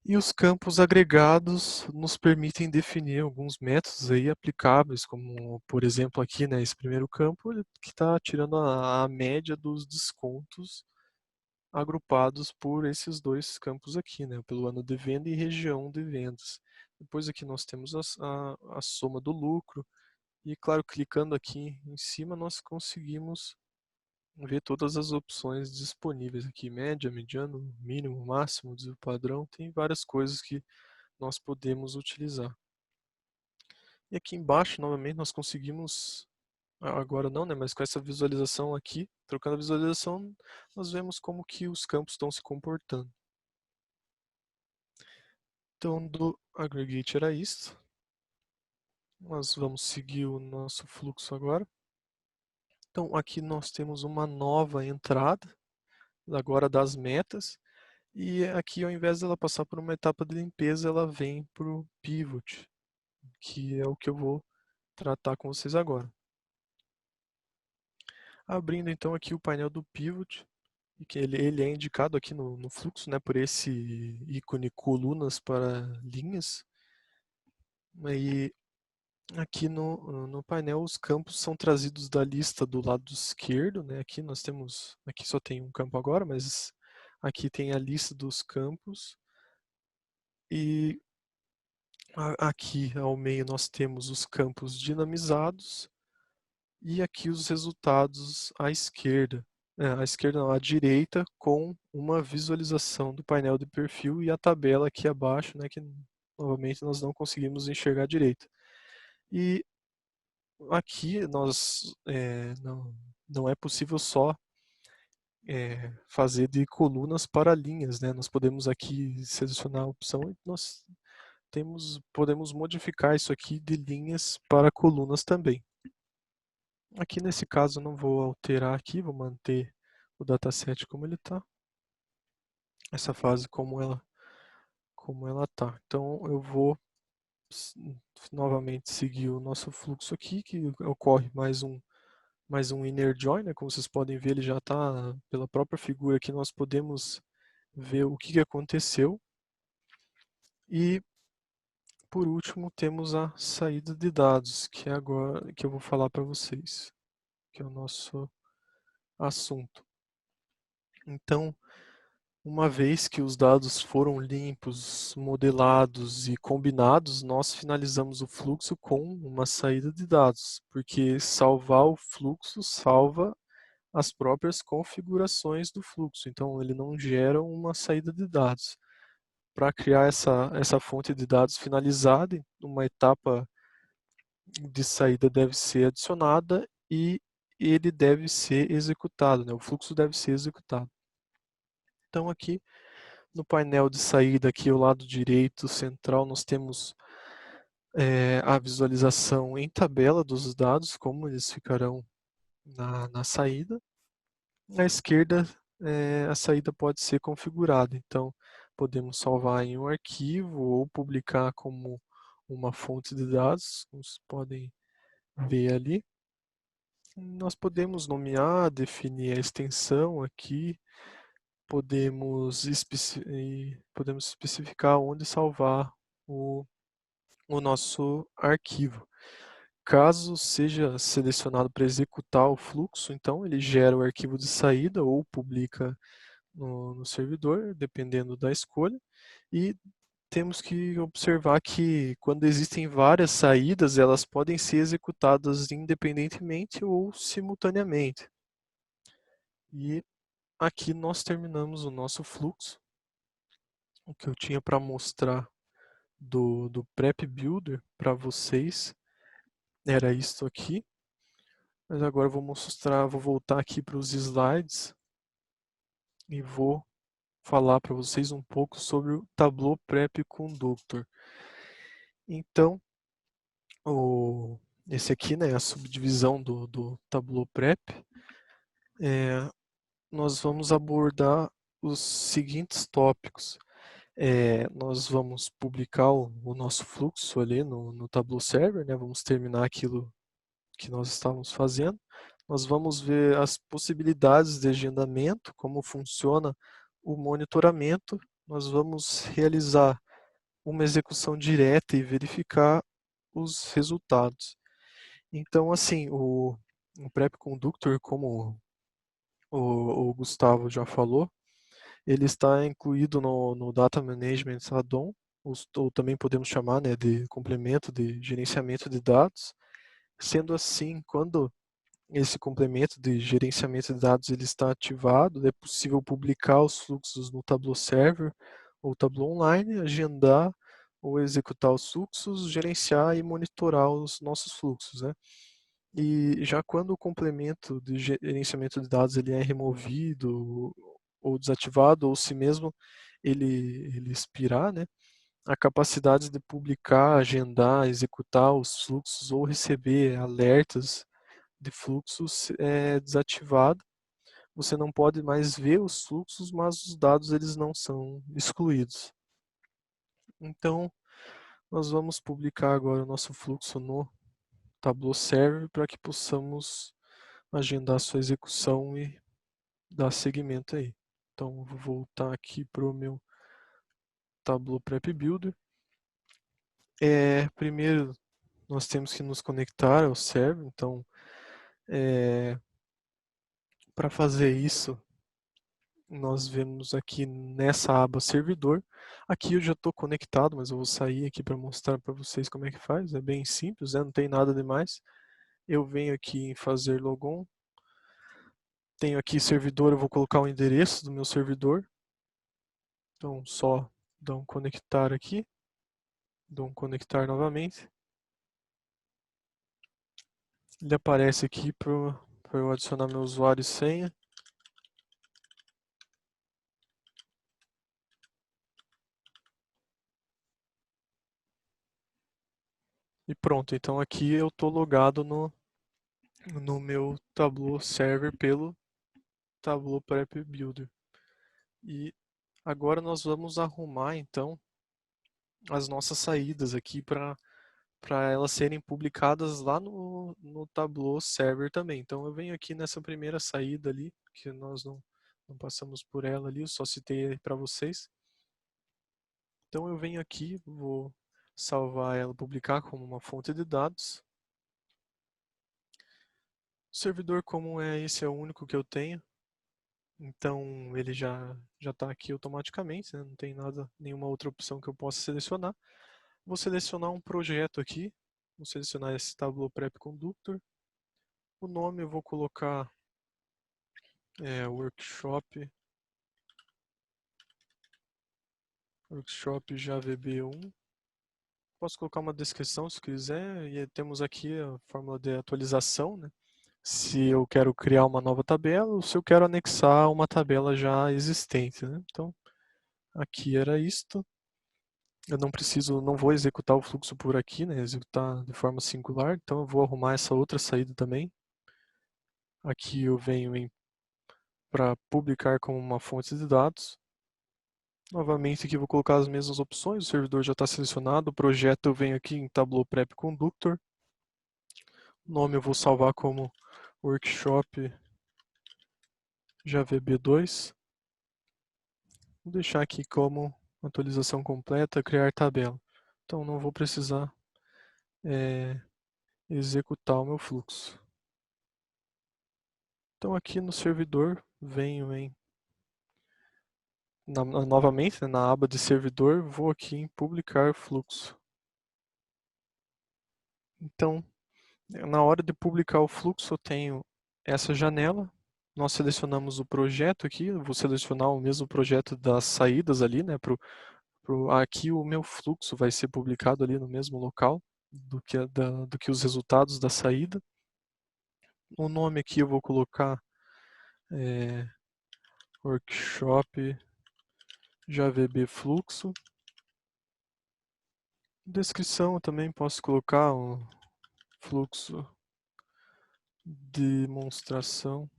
E os campos agregados nos permitem definir alguns métodos aí aplicáveis, como por exemplo aqui, né, esse primeiro campo que está tirando a média dos descontos agrupados por esses dois campos aqui, né, pelo ano de venda e região de vendas. Depois aqui nós temos a soma do lucro e, claro, clicando aqui em cima nós conseguimos ver todas as opções disponíveis aqui, média, mediano, mínimo, máximo, desvio padrão, tem várias coisas que nós podemos utilizar. E aqui embaixo, novamente, nós conseguimos, agora não, né, mas com essa visualização aqui, trocando a visualização, nós vemos como que os campos estão se comportando. Então, do aggregate era isso. Nós vamos seguir o nosso fluxo agora. Então, aqui nós temos uma nova entrada, agora das metas. E aqui, ao invés dela passar por uma etapa de limpeza, ela vem para o pivot, que é o que eu vou tratar com vocês agora. Abrindo então aqui o painel do pivot, e que ele é indicado aqui no fluxo, né, por esse ícone colunas para linhas. E aqui no painel os campos são trazidos da lista do lado esquerdo, né? Aqui nós temos, aqui só tem um campo agora, mas aqui tem a lista dos campos. E aqui ao meio nós temos os campos dinamizados e aqui os resultados à esquerda. À esquerda não, à direita, com uma visualização do painel de perfil e a tabela aqui abaixo, né, que novamente nós não conseguimos enxergar direito. E aqui nós não é possível só fazer de colunas para linhas, né? Nós podemos aqui selecionar a opção e nós podemos modificar isso aqui de linhas para colunas também. Aqui nesse caso eu não vou alterar aqui, vou manter o dataset como ele está. Essa fase como ela está. Então eu vou novamente seguir o nosso fluxo aqui, que ocorre mais um inner join, né? Como vocês podem ver, ele já está pela própria figura aqui, nós podemos ver o que aconteceu. E por último temos a saída de dados, que é agora que eu vou falar para vocês, que é o nosso assunto. Então, uma vez que os dados foram limpos, modelados e combinados, nós finalizamos o fluxo com uma saída de dados, porque salvar o fluxo salva as próprias configurações do fluxo, então ele não gera uma saída de dados. Para criar essa fonte de dados finalizada, uma etapa de saída deve ser adicionada e ele deve ser executado, né? O fluxo deve ser executado. Então aqui no painel de saída, aqui ao lado direito central, nós temos a visualização em tabela dos dados, como eles ficarão na saída. À esquerda, a saída pode ser configurada, então podemos salvar em um arquivo ou publicar como uma fonte de dados, como vocês podem ver ali. Nós podemos nomear, definir a extensão aqui, podemos especificar onde salvar o nosso arquivo. Caso seja selecionado para executar o fluxo, então ele gera o arquivo de saída ou publica no servidor, dependendo da escolha. E temos que observar que quando existem várias saídas, elas podem ser executadas independentemente ou simultaneamente. E aqui nós terminamos o nosso fluxo. O que eu tinha para mostrar do Prep Builder para vocês era isso aqui. Mas agora eu vou voltar aqui para os slides e vou falar para vocês um pouco sobre o Tableau Prep Conductor. Então, esse aqui, né, é a subdivisão do Tableau Prep. Nós vamos abordar os seguintes tópicos. Nós vamos publicar o nosso fluxo ali no Tableau Server, né? Vamos terminar aquilo que nós estávamos fazendo. Nós vamos ver as possibilidades de agendamento, como funciona o monitoramento. Nós vamos realizar uma execução direta e verificar os resultados. Então, assim, o Prep Conductor, como o Gustavo já falou, ele está incluído no Data Management Add-on, ou também podemos chamar, né, de complemento de gerenciamento de dados. Sendo assim, quando esse complemento de gerenciamento de dados ele está ativado, é possível publicar os fluxos no Tableau Server ou Tableau Online, agendar ou executar os fluxos, gerenciar e monitorar os nossos fluxos, né? E já quando o complemento de gerenciamento de dados ele é removido ou desativado, ou se mesmo ele expirar, né, a capacidade de publicar, agendar, executar os fluxos ou receber alertas de fluxos é desativado. Você não pode mais ver os fluxos, mas os dados eles não são excluídos. Então, nós vamos publicar agora o nosso fluxo no Tableau Server para que possamos agendar sua execução e dar seguimento aí. Então, vou voltar aqui para o meu Tableau Prep Builder. Primeiro, nós temos que nos conectar ao server. Então, para fazer isso, nós vemos aqui nessa aba servidor. Aqui eu já estou conectado, mas eu vou sair aqui para mostrar para vocês como é que faz. É bem simples, né? Não tem nada demais. Eu venho aqui em fazer logon. Tenho aqui servidor, eu vou colocar o endereço do meu servidor. Então só dar um conectar aqui. Dou um conectar novamente. Ele aparece aqui para eu adicionar meu usuário e senha. E pronto, então aqui eu estou logado no meu Tableau Server pelo Tableau Prep Builder. E agora nós vamos arrumar então as nossas saídas aqui para elas serem publicadas lá no Tableau Server também. Então eu venho aqui nessa primeira saída ali, que nós não passamos por ela ali, eu só citei para vocês. Então eu venho aqui, vou salvar ela, publicar como uma fonte de dados. O servidor como esse é o único que eu tenho, então ele já está aqui automaticamente, né? Não tem nenhuma outra opção que eu possa selecionar. Vou selecionar um projeto aqui, vou selecionar esse Tableau Prep Conductor. O nome eu vou colocar Workshop JVB1. Posso colocar uma descrição se quiser, e temos aqui a fórmula de atualização, né? Se eu quero criar uma nova tabela ou se eu quero anexar uma tabela já existente, né? Então, aqui era isto. Eu não vou executar o fluxo por aqui, né? Executar de forma singular, então eu vou arrumar essa outra saída também. Aqui eu venho para publicar como uma fonte de dados. Novamente aqui eu vou colocar as mesmas opções, o servidor já está selecionado, o projeto eu venho aqui em Tableau Prep Conductor. O nome eu vou salvar como Workshop JVB2. Vou deixar aqui como atualização completa, criar tabela. Então não vou precisar executar o meu fluxo. Então aqui no servidor venho novamente, né, na aba de servidor, vou aqui em publicar fluxo. Então, na hora de publicar o fluxo, eu tenho essa janela. Nós selecionamos o projeto aqui, eu vou selecionar o mesmo projeto das saídas ali, né? Aqui o meu fluxo vai ser publicado ali no mesmo local do que os resultados da saída. o nome aqui eu vou colocar workshop JVB fluxo. Descrição eu também posso colocar um fluxo demonstração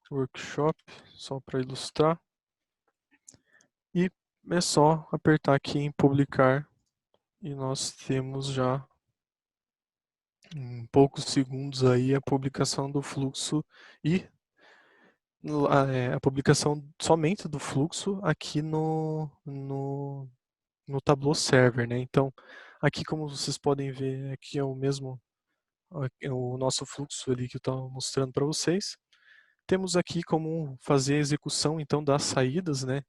workshop, só para ilustrar. E é só apertar aqui em publicar e nós temos já em poucos segundos aí a publicação do fluxo e a publicação somente do fluxo aqui no Tableau Server, né? Então, aqui como vocês podem ver, aqui é o mesmo, é o nosso fluxo ali que eu estava mostrando para vocês. Temos aqui como fazer a execução então das saídas, né?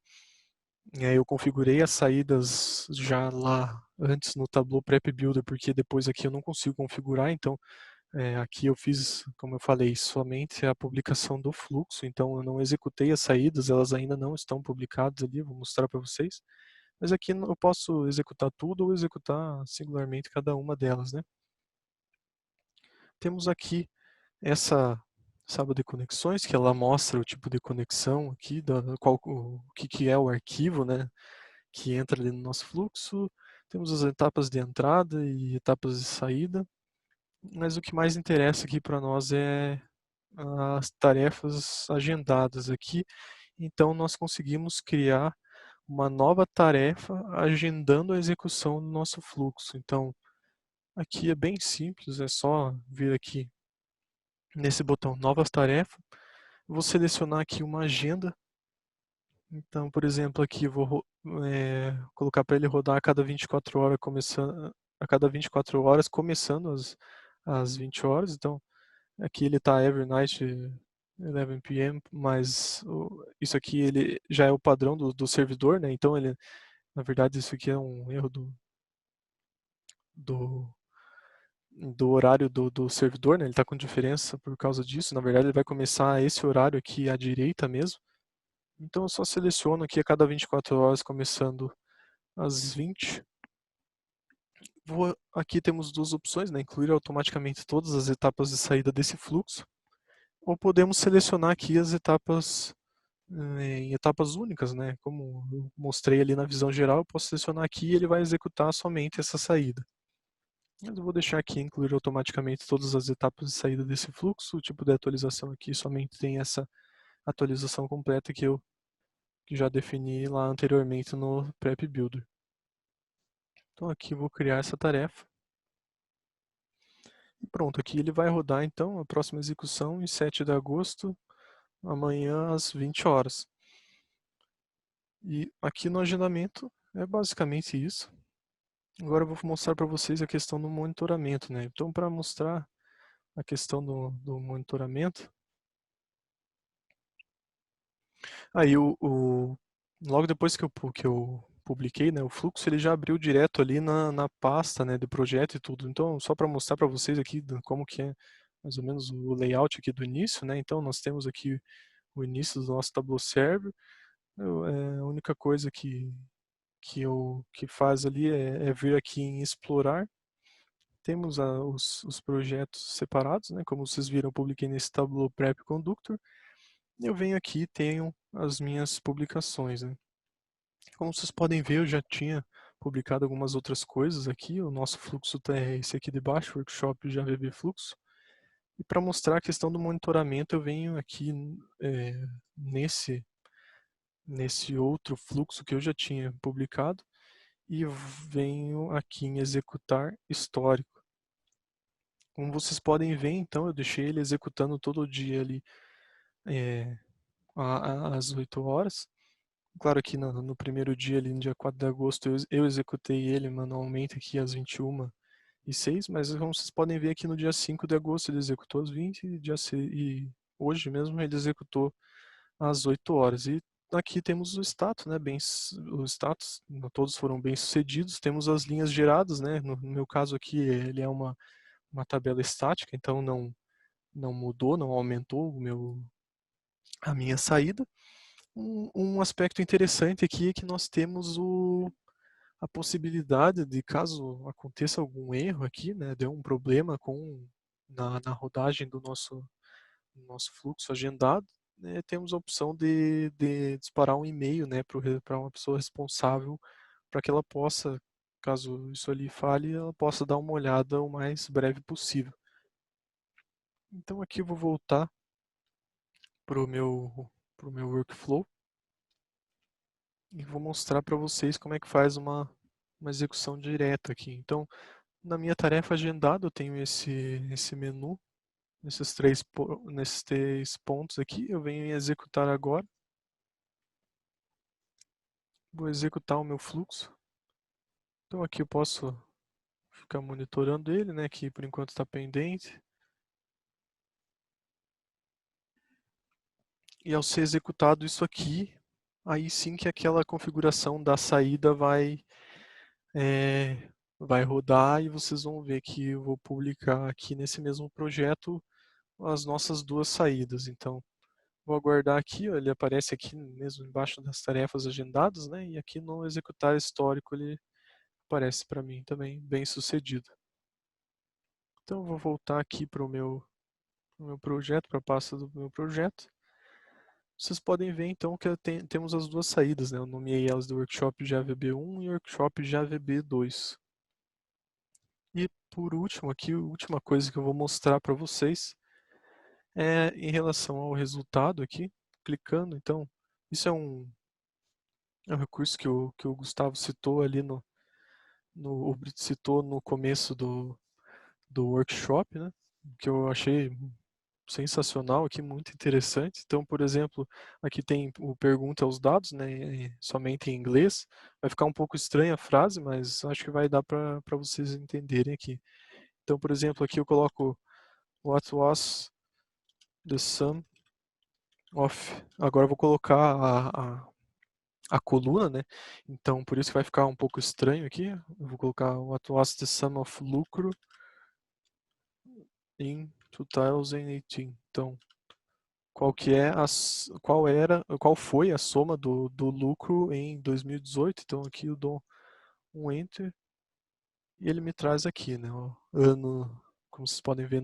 Eu configurei as saídas já lá antes no Tableau Prep Builder, porque depois aqui eu não consigo configurar, então aqui eu fiz, como eu falei, somente a publicação do fluxo, então eu não executei as saídas, elas ainda não estão publicadas ali, vou mostrar para vocês. Mas aqui eu posso executar tudo ou executar singularmente cada uma delas, né? Temos aqui essa aba de conexões, que ela mostra o tipo de conexão aqui, o que é o arquivo, né, que entra ali no nosso fluxo. Temos as etapas de entrada e etapas de saída, mas o que mais interessa aqui para nós é as tarefas agendadas aqui. Então nós conseguimos criar uma nova tarefa agendando a execução do nosso fluxo. Então aqui é bem simples, é só vir aqui nesse botão novas tarefas, vou selecionar aqui uma agenda. Então, por exemplo, aqui eu vou colocar para ele rodar a cada 24 horas, começando às 20 horas. Então, aqui ele está every night 11 p.m., mas isso aqui ele já é o padrão do servidor, né? Então, ele, na verdade, isso aqui é um erro do, do horário do servidor, né? Ele está com diferença por causa disso. Na verdade, ele vai começar esse horário aqui à direita mesmo. Então eu só seleciono aqui a cada 24 horas, começando às 20. Aqui temos duas opções, né? Incluir automaticamente todas as etapas de saída desse fluxo. Ou podemos selecionar aqui as etapas em etapas únicas, né? Como eu mostrei ali na visão geral, eu posso selecionar aqui e ele vai executar somente essa saída. Mas eu vou deixar aqui incluir automaticamente todas as etapas de saída desse fluxo. O tipo de atualização aqui somente tem essa atualização completa que já defini lá anteriormente no Prep Builder. Então aqui eu vou criar essa tarefa. E pronto, aqui ele vai rodar então a próxima execução em 7 de agosto, amanhã às 20 horas. E aqui no agendamento é basicamente isso. Agora eu vou mostrar para vocês a questão do monitoramento, né? Então, para mostrar a questão do monitoramento, aí logo depois que eu publiquei, né, o fluxo, ele já abriu direto ali na pasta, né, do projeto e tudo. Então, só para mostrar para vocês aqui como que é mais ou menos o layout aqui do início, né? Então, nós temos aqui o início do nosso Tableau Server. A única coisa que faz ali é vir aqui em explorar. Temos os projetos separados, né? Como vocês viram, eu publiquei nesse Tableau Prep Conductor. Eu venho aqui e tenho as minhas publicações, né? Como vocês podem ver, eu já tinha publicado algumas outras coisas aqui. O nosso fluxo é esse aqui de baixo, Workshop JVB Fluxo. E para mostrar a questão do monitoramento, eu venho aqui nesse outro fluxo que eu já tinha publicado e venho aqui em executar histórico. Como vocês podem ver, então, eu deixei ele executando todo dia ali às 8 horas. Claro que no primeiro dia, ali no dia 4 de agosto, eu executei ele manualmente aqui às 21h06, mas como vocês podem ver aqui no dia 5 de agosto ele executou às 20 e hoje mesmo ele executou às 8 horas. E aqui temos o status, né? O status, todos foram bem sucedidos. Temos as linhas geradas, né? No meu caso aqui, ele é uma tabela estática, então não mudou, não aumentou a minha saída. Um aspecto interessante aqui é que nós temos a possibilidade de, caso aconteça algum erro aqui, né, deu um problema na rodagem do nosso fluxo agendado, né, temos a opção de disparar um e-mail, né, para uma pessoa responsável, para que ela possa, caso isso ali falhe, ela possa dar uma olhada o mais breve possível. Então aqui eu vou voltar para o meu workflow e vou mostrar para vocês como é que faz uma execução direta aqui. Então, na minha tarefa agendada, eu tenho esse menu, nesses três pontos aqui, eu venho em executar agora. Vou executar o meu fluxo. Então aqui eu posso ficar monitorando ele, né, que por enquanto está pendente. E ao ser executado isso aqui, aí sim que aquela configuração da saída vai rodar e vocês vão ver que eu vou publicar aqui nesse mesmo projeto as nossas duas saídas. Então, vou aguardar aqui, ó, ele aparece aqui mesmo embaixo das tarefas agendadas, né? E aqui no executar histórico ele aparece para mim também bem sucedido. Então, eu vou voltar aqui para o meu projeto, para a pasta do meu projeto. Vocês podem ver então que temos as duas saídas, né? Eu nomeei elas de Workshop JVB1 e Workshop JVB2. E por último aqui, a última coisa que eu vou mostrar para vocês é em relação ao resultado aqui, clicando. Então, isso é um recurso que o Gustavo citou ali o Brito citou no começo do workshop, né? Que eu achei sensacional aqui, muito interessante. Então, por exemplo, aqui tem o pergunta aos dados, né, somente em inglês. Vai ficar um pouco estranha a frase, mas acho que vai dar para vocês entenderem aqui. Então, por exemplo, aqui eu coloco what was the sum of. Agora eu vou colocar a coluna, né? Então, por isso que vai ficar um pouco estranho aqui. Eu vou colocar what was the sum of lucro in 2018. Então, qual foi a soma do lucro em 2018. Então aqui eu dou um enter e ele me traz aqui, né, o ano, como vocês podem ver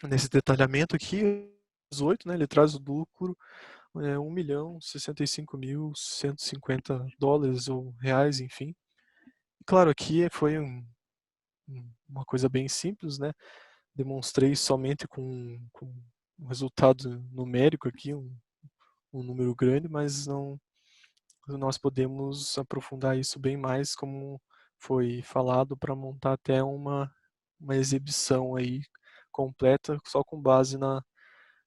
nesse detalhamento aqui, 18, né, ele traz o lucro $1.065.150 ou reais, enfim. E, claro, aqui foi uma coisa bem simples, né? Demonstrei somente com um resultado numérico aqui, um número grande, mas não nós podemos aprofundar isso bem mais, como foi falado, para montar até uma exibição aí completa, só com base na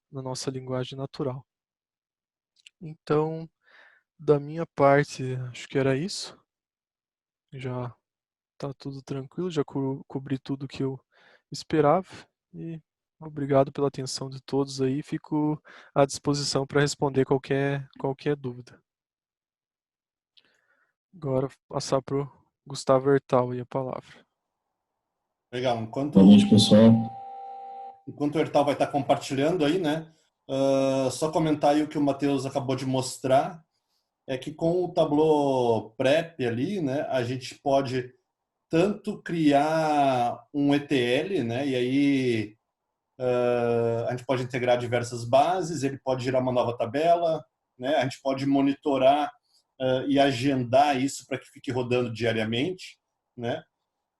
nossa linguagem natural. Então, da minha parte, acho que era isso. Já está tudo tranquilo, já cobri tudo que eu esperava e obrigado pela atenção de todos aí. Fico à disposição para responder qualquer dúvida. Agora passar para o Gustavo Hertal e a palavra. Legal. Boa noite, pessoal. Enquanto o Hertal vai estar compartilhando aí, né? Só comentar aí o que o Matheus acabou de mostrar, é que com o Tableau Prep ali, né, a gente pode tanto criar um ETL, né, e aí a gente pode integrar diversas bases, ele pode gerar uma nova tabela, né, a gente pode monitorar e agendar isso para que fique rodando diariamente, né?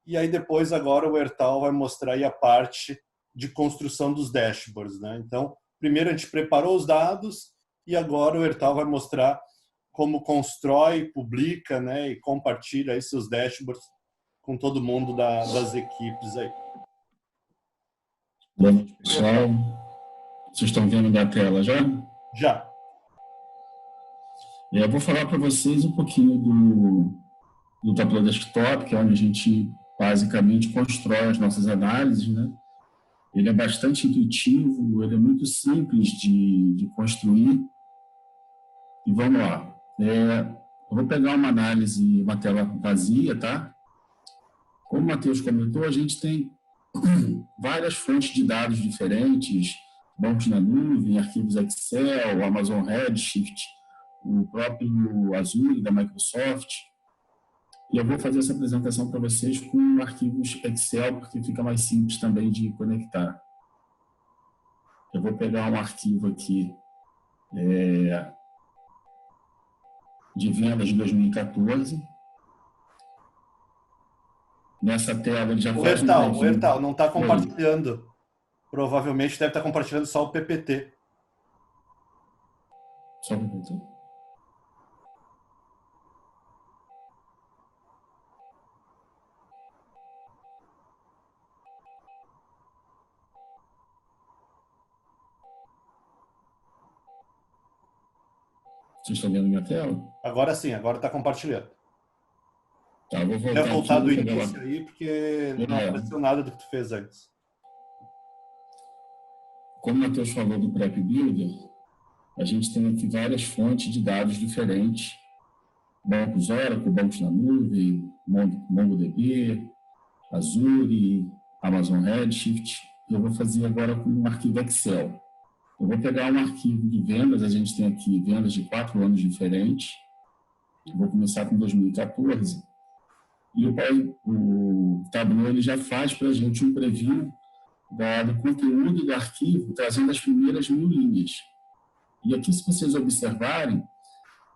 E aí depois agora o Hertal vai mostrar aí a parte de construção dos dashboards, né? Então, primeiro a gente preparou os dados e agora o Hertal vai mostrar como constrói, publica, né, e compartilha aí seus dashboards com todo mundo das equipes aí. Boa noite, pessoal. Vocês estão vendo da tela já? Já. Eu vou falar para vocês um pouquinho do Tableau Desktop, que é onde a gente basicamente constrói as nossas análises, né? Ele é bastante intuitivo, ele é muito simples de construir. E vamos lá. Eu vou pegar uma análise, uma tela vazia, tá? Como o Matheus comentou, a gente tem várias fontes de dados diferentes, bancos na nuvem, arquivos Excel, Amazon Redshift, o próprio Azure da Microsoft. E eu vou fazer essa apresentação para vocês com arquivos Excel, porque fica mais simples também de conectar. Eu vou pegar um arquivo aqui de vendas de 2014. Nessa tela ele já faz O Hertal, não está compartilhando. Provavelmente deve estar compartilhando só o PPT. Só um PPT? Vocês estão vendo minha tela? Agora sim, agora está compartilhando. Tá, eu vou voltar do início aí, porque não apareceu nada do que tu fez antes. Como o Matheus falou do Prep Builder, a gente tem aqui várias fontes de dados diferentes. Bancos Oracle, bancos na nuvem, MongoDB, Azure, Amazon Redshift. Eu vou fazer agora com um arquivo Excel. Eu vou pegar um arquivo de vendas, a gente tem aqui vendas de 4 anos diferentes. Eu vou começar com 2014. E o Tableau ele já faz para a gente um preview do conteúdo do arquivo, trazendo as primeiras 1000 linhas. E aqui, se vocês observarem,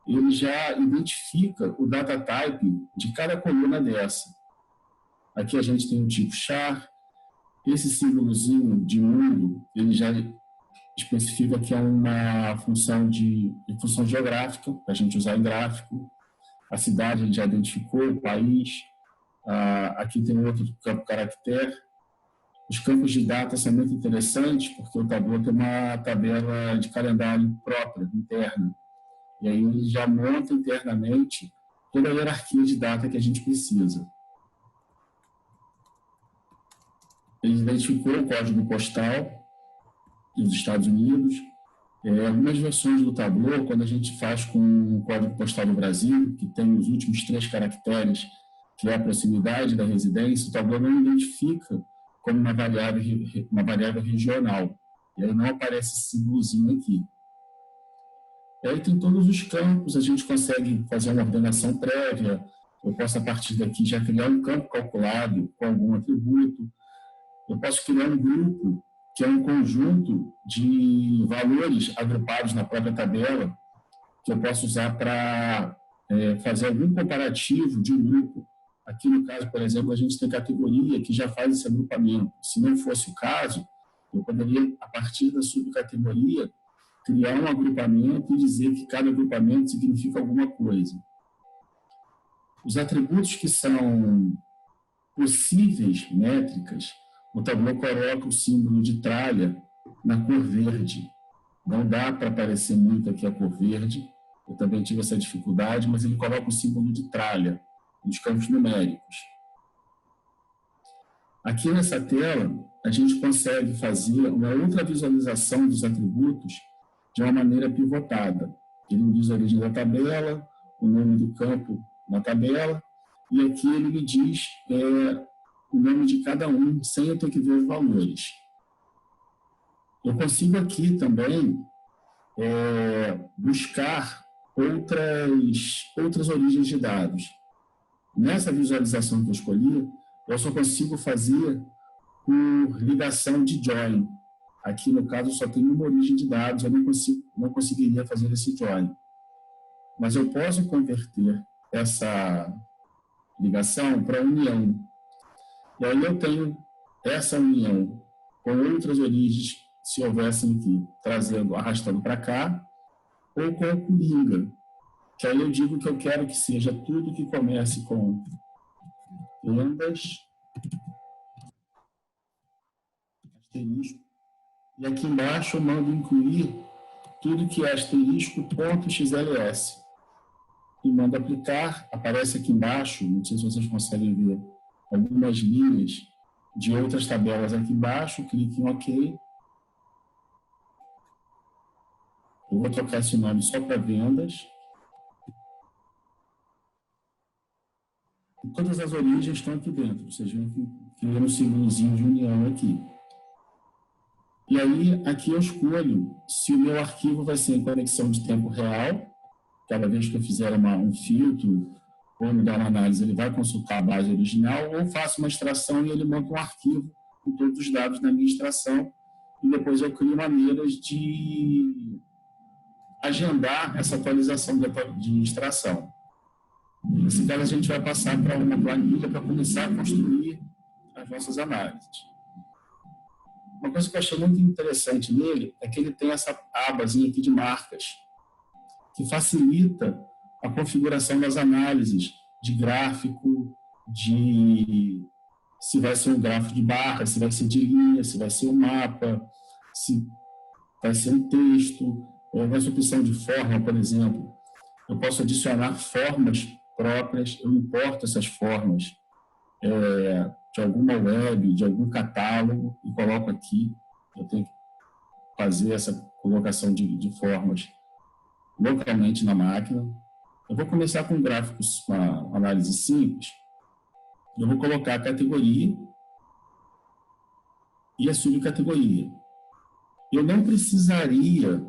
ele já identifica o data type de cada coluna dessa. Aqui a gente tem o tipo char, esse símbolozinho de mundo, ele já especifica que é uma função geográfica, para a gente usar em gráfico. A cidade a gente já identificou, o país. Aqui tem outro campo caractere. Os campos de data são muito interessantes, porque o Tableau tem uma tabela de calendário própria, interna. E aí ele já monta internamente toda a hierarquia de data que a gente precisa. Ele identificou o código postal dos Estados Unidos. Algumas versões do Tableau, quando a gente faz com o código postal do Brasil, que tem os últimos 3 caracteres, que é a proximidade da residência, o Tableau não identifica como uma variável regional. E aí não aparece esse símbolozinho aqui. E aí tem todos os campos, a gente consegue fazer uma ordenação prévia. Eu posso, a partir daqui, já criar um campo calculado com algum atributo. Eu posso criar um grupo, que é um conjunto de valores agrupados na própria tabela, que eu posso usar para fazer algum comparativo de um grupo. Aqui, no caso, por exemplo, a gente tem categoria que já faz esse agrupamento. Se não fosse o caso, eu poderia, a partir da subcategoria, criar um agrupamento e dizer que cada agrupamento significa alguma coisa. Os atributos que são possíveis métricas, o Tableau coloca o símbolo de tralha na cor verde. Não dá para aparecer muito aqui a cor verde. Eu também tive essa dificuldade, mas ele coloca o símbolo de tralha nos campos numéricos. Aqui nessa tela, a gente consegue fazer uma outra visualização dos atributos de uma maneira pivotada. Ele me diz a origem da tabela, o nome do campo na tabela, e aqui ele me diz o nome de cada um, sem eu ter que ver os valores. Eu consigo aqui também buscar outras origens de dados. Nessa visualização que eu escolhi, eu só consigo fazer por ligação de join. Aqui, no caso, só tem uma origem de dados, eu não conseguiria fazer esse join. Mas eu posso converter essa ligação para união. E aí eu tenho essa união com outras origens, se houvessem aqui, arrastando para cá, ou com a coringa, que aí eu digo que eu quero que seja tudo que comece com vendas, asterisco, e aqui embaixo eu mando incluir tudo que é asterisco.xls. E mando aplicar, aparece aqui embaixo, não sei se vocês conseguem ver, algumas linhas de outras tabelas aqui embaixo, clique em OK. Eu vou trocar esse nome só para vendas. E todas as origens estão aqui dentro, vocês veem que tem um símbolozinho de união aqui. E aí, aqui eu escolho se o meu arquivo vai ser em conexão de tempo real, cada vez que eu fizer um filtro ou me dá uma análise, ele vai consultar a base original, ou faço uma extração e ele monta um arquivo com todos os dados da minha extração, e depois eu crio maneiras de agendar essa atualização de extração. Nesse caso, a gente vai passar para uma planilha para começar a construir as nossas análises. Uma coisa que eu achei muito interessante nele é que ele tem essa abazinha aqui de marcas, que facilita a configuração das análises de gráfico, de se vai ser um gráfico de barra, se vai ser de linha, se vai ser um mapa, se vai ser um texto, ou essa opção de forma, por exemplo. Eu posso adicionar formas próprias, eu importo essas formas de alguma web, de algum catálogo e coloco aqui. Eu tenho que fazer essa colocação de formas localmente na máquina. Eu vou começar com gráficos, uma análise simples. Eu vou colocar a categoria e a subcategoria. Eu não precisaria,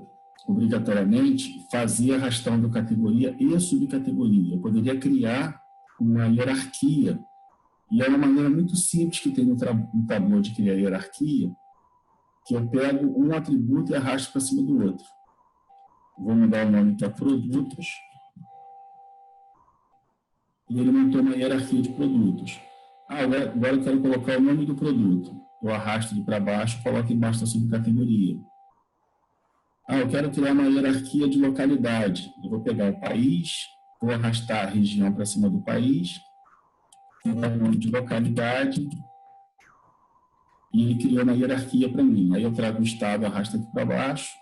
obrigatoriamente, fazer arrastando categoria e subcategoria. Eu poderia criar uma hierarquia. E é uma maneira muito simples que tem no Tableau de criar hierarquia, que eu pego um atributo e arrasto para cima do outro. Vou mudar o nome para produtos. E ele montou uma hierarquia de produtos. Agora eu quero colocar o nome do produto. Eu arrasto ele para baixo e coloco embaixo da subcategoria. Eu quero criar uma hierarquia de localidade. Eu vou pegar o país, vou arrastar a região para cima do país, vou dar o nome de localidade, e ele criou uma hierarquia para mim. Aí eu trago o estado, arrasto aqui para baixo,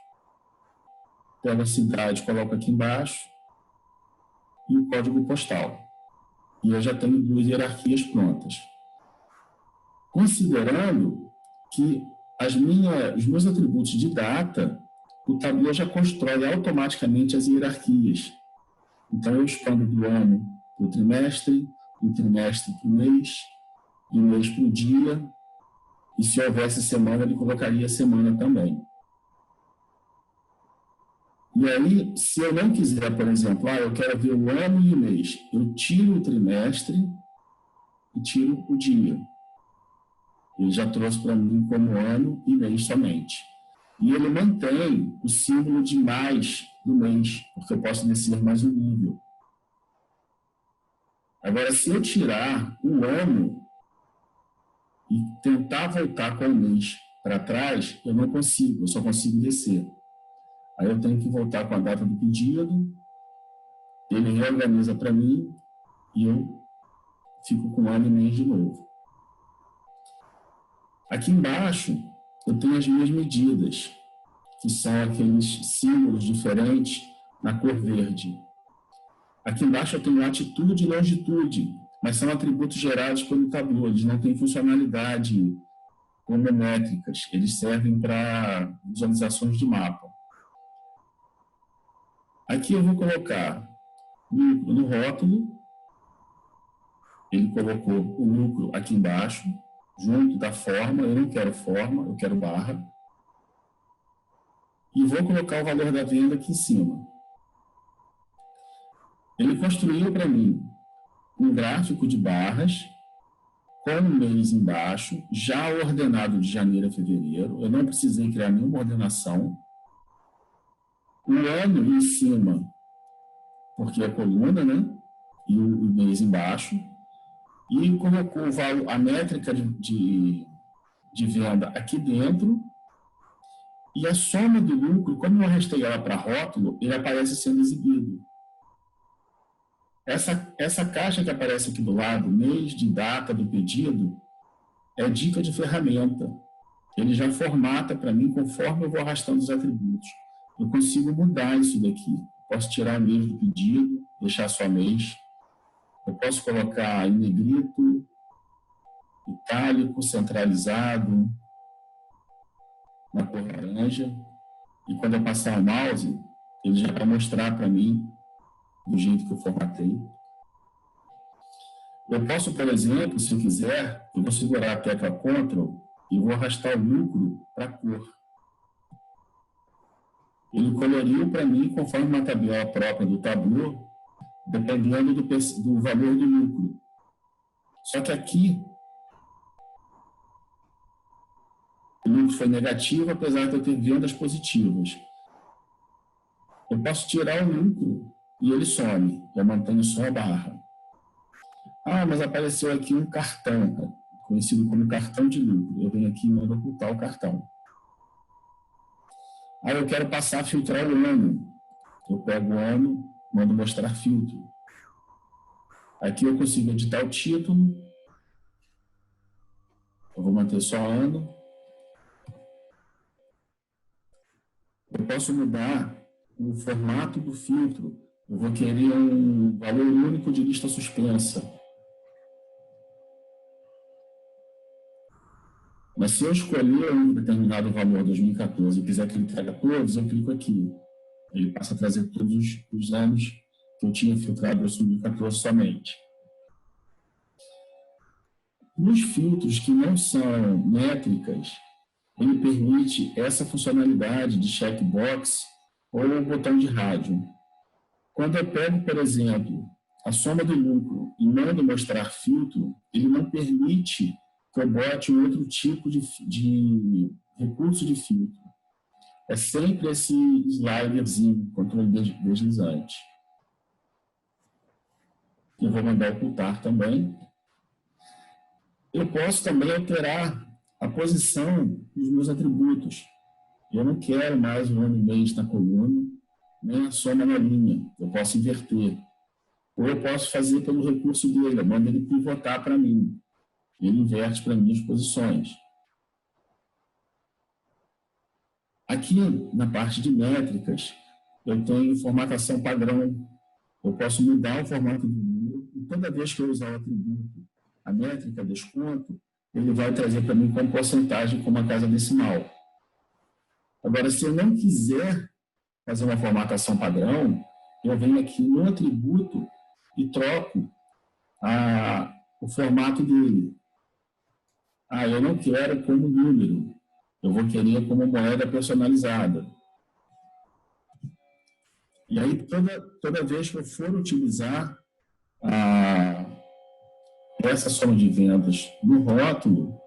pego a cidade, coloco aqui embaixo, e o código postal. E eu já tenho 2 hierarquias prontas. Considerando que os meus atributos de data, o Tableau já constrói automaticamente as hierarquias. Então, eu expando do ano para o trimestre, do trimestre para o mês, do mês para o dia, e se houvesse semana, ele colocaria semana também. E aí, se eu não quiser, por exemplo, eu quero ver o ano e o mês, eu tiro o trimestre e tiro o dia. Ele já trouxe para mim como ano e mês somente. E ele mantém o símbolo de mais do mês, porque eu posso descer mais um nível. Agora, se eu tirar o ano e tentar voltar com o mês para trás, eu não consigo, eu só consigo descer. Aí eu tenho que voltar com a data do pedido, ele reorganiza para mim e eu fico com ano e mês de novo. Aqui embaixo, eu tenho as minhas medidas, que são aqueles símbolos diferentes na cor verde. Aqui embaixo eu tenho latitude e longitude, mas são atributos gerados pelo Tableau, eles não têm funcionalidade como métricas, eles servem para visualizações de mapa. Aqui eu vou colocar lucro no rótulo, ele colocou o lucro aqui embaixo, junto da forma, eu não quero forma, eu quero barra. E vou colocar o valor da venda aqui em cima. Ele construiu para mim um gráfico de barras, com o mês embaixo, já ordenado de janeiro a fevereiro, eu não precisei criar nenhuma ordenação. O ano em cima, porque é a coluna, né? E o mês embaixo. E colocou a métrica de venda aqui dentro. E a soma do lucro, como eu arrastei ela para rótulo, ele aparece sendo exibido. Essa caixa que aparece aqui do lado, mês de data do pedido, é dica de ferramenta. Ele já formata para mim conforme eu vou arrastando os atributos. Eu consigo mudar isso daqui. Posso tirar o mês do pedido, deixar só mês. Eu posso colocar em negrito, itálico, centralizado, na cor laranja. E quando eu passar o mouse, ele já vai mostrar para mim do jeito que eu formatei. Eu posso, por exemplo, se eu quiser, eu vou segurar a tecla Ctrl e vou arrastar o lucro para a cor. Ele coloriu para mim, conforme uma tabela própria do Tableau, dependendo do valor do lucro. Só que aqui, o lucro foi negativo, apesar de eu ter vendas positivas. Eu posso tirar o lucro e ele some, eu mantenho só a barra. Ah, mas apareceu aqui um cartão, conhecido como cartão de lucro. Eu venho aqui e mando ocultar o cartão. Aí eu quero passar a filtrar o ano. Eu pego o ano, mando mostrar filtro. Aqui eu consigo editar o título. Eu vou manter só ano. Eu posso mudar o formato do filtro. Eu vou querer um valor único de lista suspensa. Mas se eu escolher um determinado valor 2014 e quiser que ele traga todos, eu clico aqui. Ele passa a trazer todos os anos que eu tinha filtrado em 2014 somente. Nos filtros que não são métricas, ele permite essa funcionalidade de checkbox ou o botão de rádio. Quando eu pego, por exemplo, a soma do lucro e mando mostrar filtro, ele não permite que eu bote um outro tipo de recurso de filtro. É sempre esse sliderzinho, controle deslizante. Eu vou mandar ocultar também. Eu posso também alterar a posição dos meus atributos. Eu não quero mais o ano e mês na coluna, nem a soma na linha. Eu posso inverter. Ou eu posso fazer pelo recurso dele, eu mando ele pivotar para mim. Ele inverte para mim as posições. Aqui, na parte de métricas, eu tenho formatação padrão. Eu posso mudar o formato do número e toda vez que eu usar o atributo, a métrica, desconto, ele vai trazer para mim como porcentagem, como a casa decimal. Agora, se eu não quiser fazer uma formatação padrão, eu venho aqui no atributo e troco o formato dele. Ah, eu não quero como número, eu vou querer como moeda personalizada. E aí, toda vez que eu for utilizar essa soma de vendas no rótulo,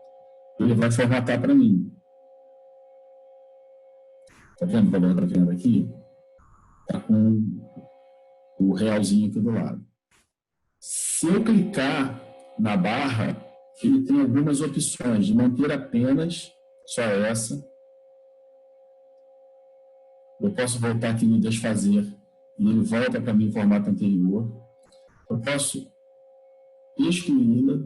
ele vai formatar para mim. Está vendo o valor da venda aqui? Está com o realzinho aqui do lado. Se eu clicar na barra, ele tem algumas opções de manter apenas só essa. Eu posso voltar aqui no desfazer e ele volta para mim em formato anterior. Eu posso excluí-la.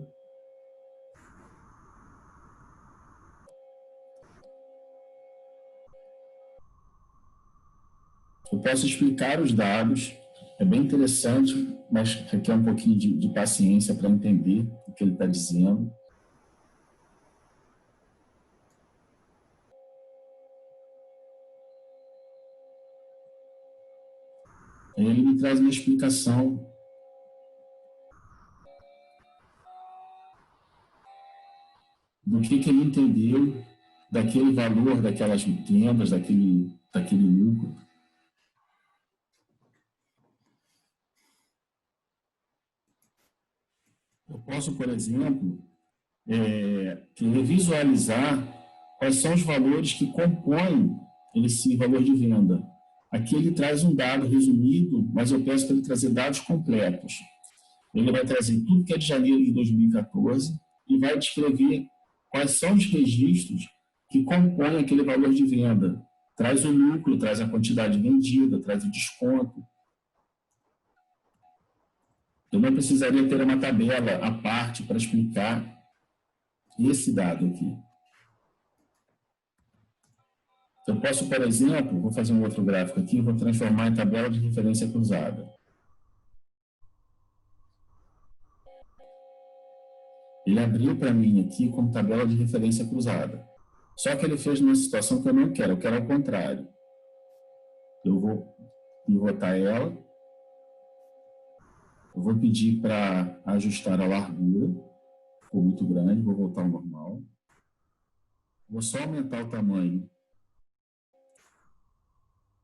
Eu posso explicar os dados. É bem interessante, mas requer um pouquinho de paciência para entender o que ele está dizendo. Aí ele me traz uma explicação do que ele entendeu daquele valor, daquelas vendas, daquele lucro. Eu posso, por exemplo, querer visualizar quais são os valores que compõem esse valor de venda. Aqui ele traz um dado resumido, mas eu peço para ele trazer dados completos. Ele vai trazer tudo que é de janeiro de 2014 e vai descrever quais são os registros que compõem aquele valor de venda. Traz o lucro, traz a quantidade vendida, traz o desconto. Eu não precisaria ter uma tabela à parte para explicar esse dado aqui. Eu posso, por exemplo, vou fazer um outro gráfico aqui, vou transformar em tabela de referência cruzada. Ele abriu para mim aqui como tabela de referência cruzada. Só que ele fez numa situação que eu não quero, eu quero ao contrário. Eu vou pivotar ela. Eu vou pedir para ajustar a largura. Ficou muito grande, vou voltar ao normal. Vou só aumentar o tamanho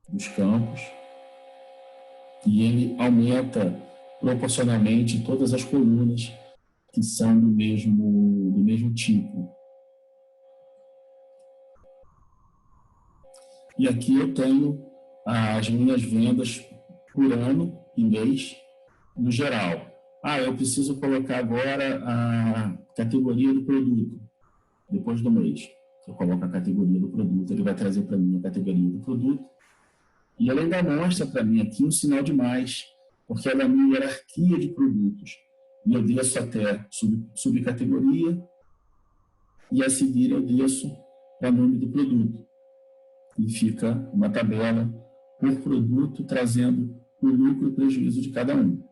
dos campos. E ele aumenta proporcionalmente todas as colunas que são do mesmo tipo. E aqui eu tenho as minhas vendas por ano e mês, no geral. Eu preciso colocar agora a categoria do produto, depois do mês. Eu coloco a categoria do produto, ele vai trazer para mim a categoria do produto. E ele ainda mostra para mim aqui um sinal de mais, porque ela é a minha hierarquia de produtos. E eu desço até subcategoria, e a seguir eu desço para o nome do produto. E fica uma tabela por produto, trazendo o lucro e o prejuízo de cada um.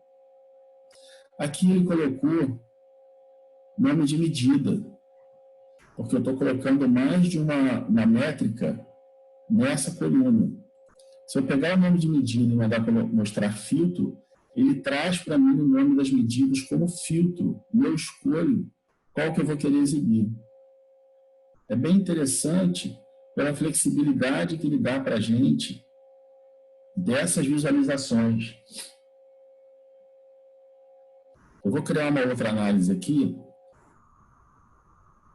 Aqui ele colocou nome de medida, porque eu estou colocando mais de uma métrica nessa coluna. Se eu pegar o nome de medida e mandar mostrar filtro, ele traz para mim o nome das medidas como filtro, e eu escolho qual que eu vou querer exibir. É bem interessante pela flexibilidade que ele dá para a gente dessas visualizações. Eu vou criar uma outra análise aqui,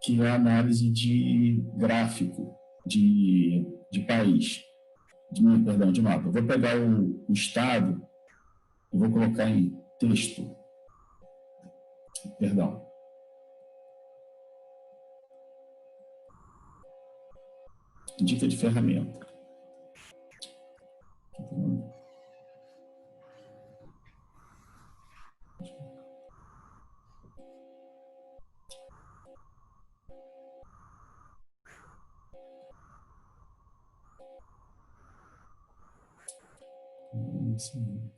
que é a análise de gráfico de país, de mapa. Eu vou pegar o estado e vou colocar em texto. Dica de ferramenta. Sim.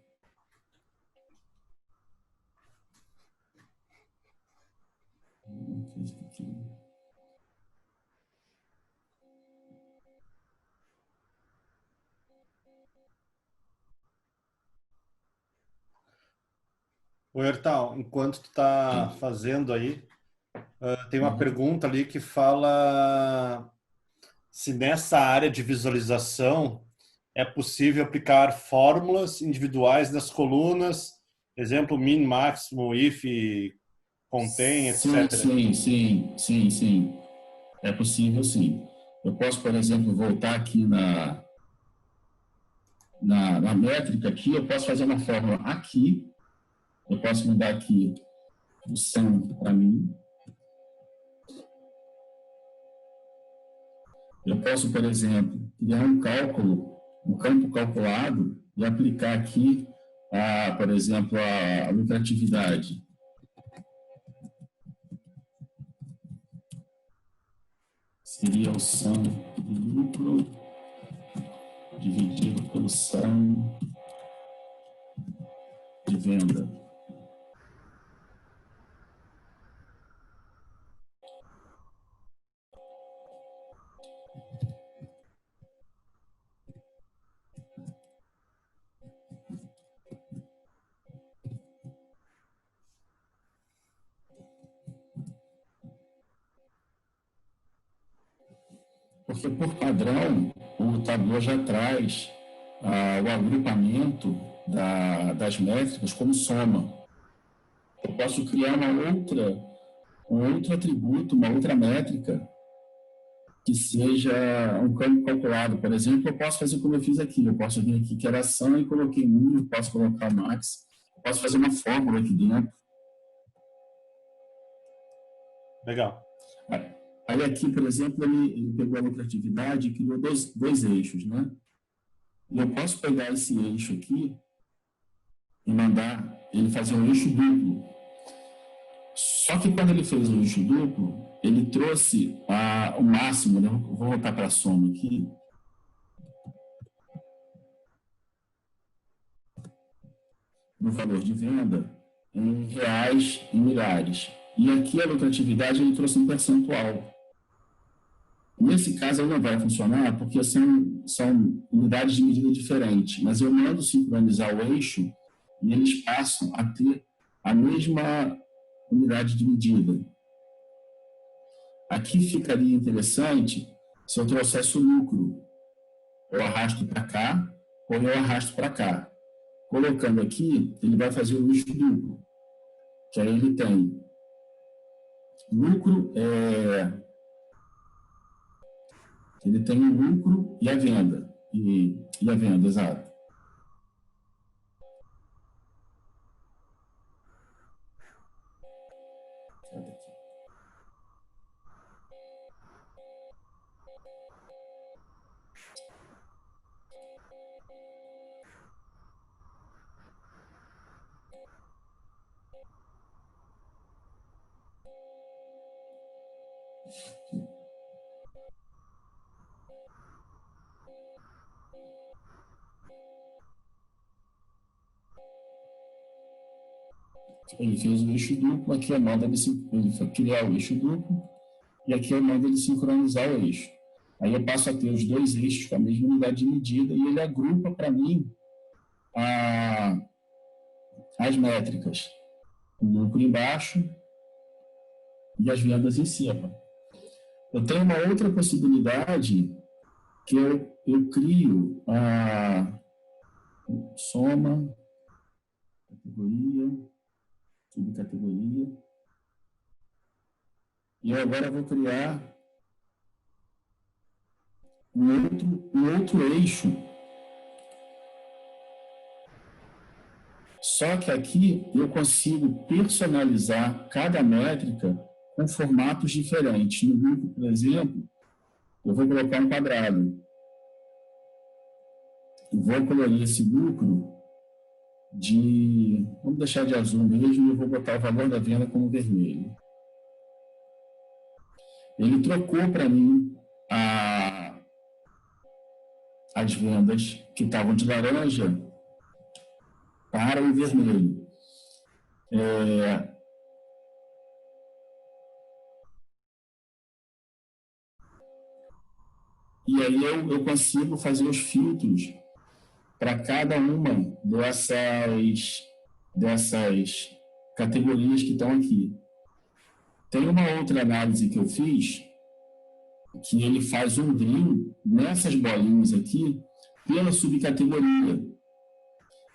O Hertal, enquanto tu está fazendo aí, tem uma pergunta ali que fala se nessa área de visualização é possível aplicar fórmulas individuais nas colunas, exemplo, min, máximo, if, contém, etc. Sim. É possível, sim. Eu posso, por exemplo, voltar aqui na métrica aqui, eu posso fazer uma fórmula aqui, eu posso mudar aqui o sum para mim. Eu posso, por exemplo, criar um cálculo, um campo calculado e aplicar aqui, por exemplo, a lucratividade. Seria o sum do lucro dividido pelo sum de venda. Porque, por padrão, o Tableau já traz o agrupamento das métricas como soma. Eu posso criar um outro atributo, uma outra métrica, que seja um campo calculado. Por exemplo, eu posso fazer como eu fiz aqui. Eu posso vir aqui que era ação e coloquei 1, eu posso colocar max. Eu posso fazer uma fórmula aqui dentro. Legal. Aí aqui, por exemplo, ele pegou a lucratividade e criou dois eixos, né? E eu posso pegar esse eixo aqui e mandar ele fazer um eixo duplo. Só que quando ele fez o eixo duplo, ele trouxe o máximo, né? Vou voltar para a soma aqui. No valor de venda, em reais e milhares. E aqui a lucratividade ele trouxe um percentual. Nesse caso, ele não vai funcionar porque são unidades de medida diferentes, mas eu mando sincronizar o eixo e eles passam a ter a mesma unidade de medida. Aqui ficaria interessante se eu trouxesse o lucro. Eu arrasto para cá ou eu arrasto para cá. Colocando aqui, ele vai fazer o eixo duplo, que aí ele tem lucro, ele tem o lucro e a venda, e a venda, exato. Ele fez o eixo duplo, aqui é manda ele foi criar o eixo duplo, e aqui é manda ele sincronizar o eixo. Aí eu passo a ter os dois eixos com a mesma unidade de medida, e ele agrupa para mim as métricas. O lucro embaixo e as vendas em cima. Eu tenho uma outra possibilidade, que eu crio a soma, categoria, subcategoria, e eu agora vou criar um outro eixo. Só que aqui eu consigo personalizar cada métrica com formatos diferentes. No grupo, por exemplo, eu vou colocar um quadrado. Eu vou colorir esse lucro de... Vamos deixar de azul mesmo e eu vou botar o valor da venda como vermelho. Ele trocou para mim as vendas que estavam de laranja para o vermelho. E aí eu consigo fazer os filtros para cada uma dessas categorias que estão aqui. Tem uma outra análise que eu fiz, que ele faz um drill nessas bolinhas aqui pela subcategoria.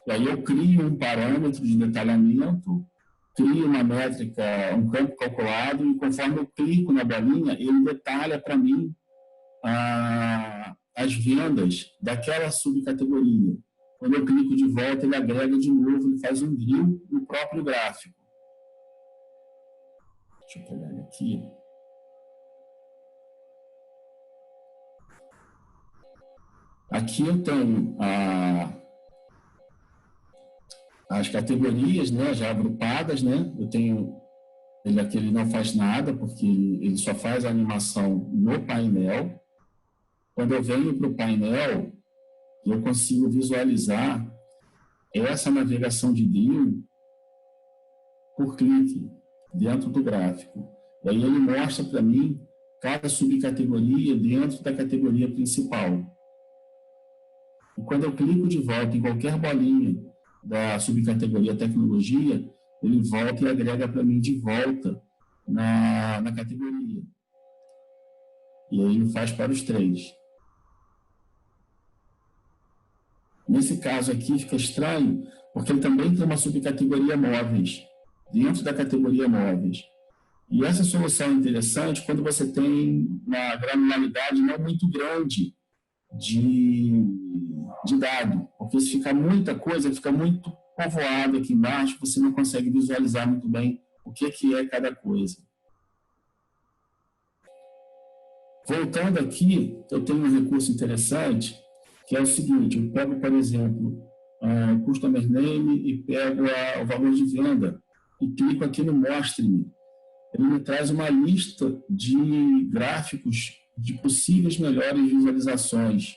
E aí eu crio um parâmetro de detalhamento, crio uma métrica, um campo calculado, e conforme eu clico na bolinha, ele detalha para mim as vendas daquela subcategoria. Quando eu clico de volta, ele agrega de novo, ele faz um drill no próprio gráfico. Deixa eu pegar ele aqui. Aqui eu tenho as categorias, né, já agrupadas, né? Eu tenho ele aqui, ele não faz nada, porque ele só faz a animação no painel. Quando eu venho para o painel, eu consigo visualizar essa navegação de drill por clique dentro do gráfico. E aí ele mostra para mim cada subcategoria dentro da categoria principal. E quando eu clico de volta em qualquer bolinha da subcategoria tecnologia, ele volta e agrega para mim de volta na categoria. E aí ele faz para os três. Nesse caso aqui fica estranho, porque ele também tem uma subcategoria móveis, dentro da categoria móveis. E essa solução é interessante quando você tem uma granularidade não muito grande de dado, porque se ficar muita coisa, fica muito povoado aqui embaixo, você não consegue visualizar muito bem o que é cada coisa. Voltando aqui, eu tenho um recurso interessante, que é o seguinte: eu pego, por exemplo, o Customer Name e pego o valor de venda e clico aqui no Mostre-me. Ele me traz uma lista de gráficos de possíveis melhores visualizações,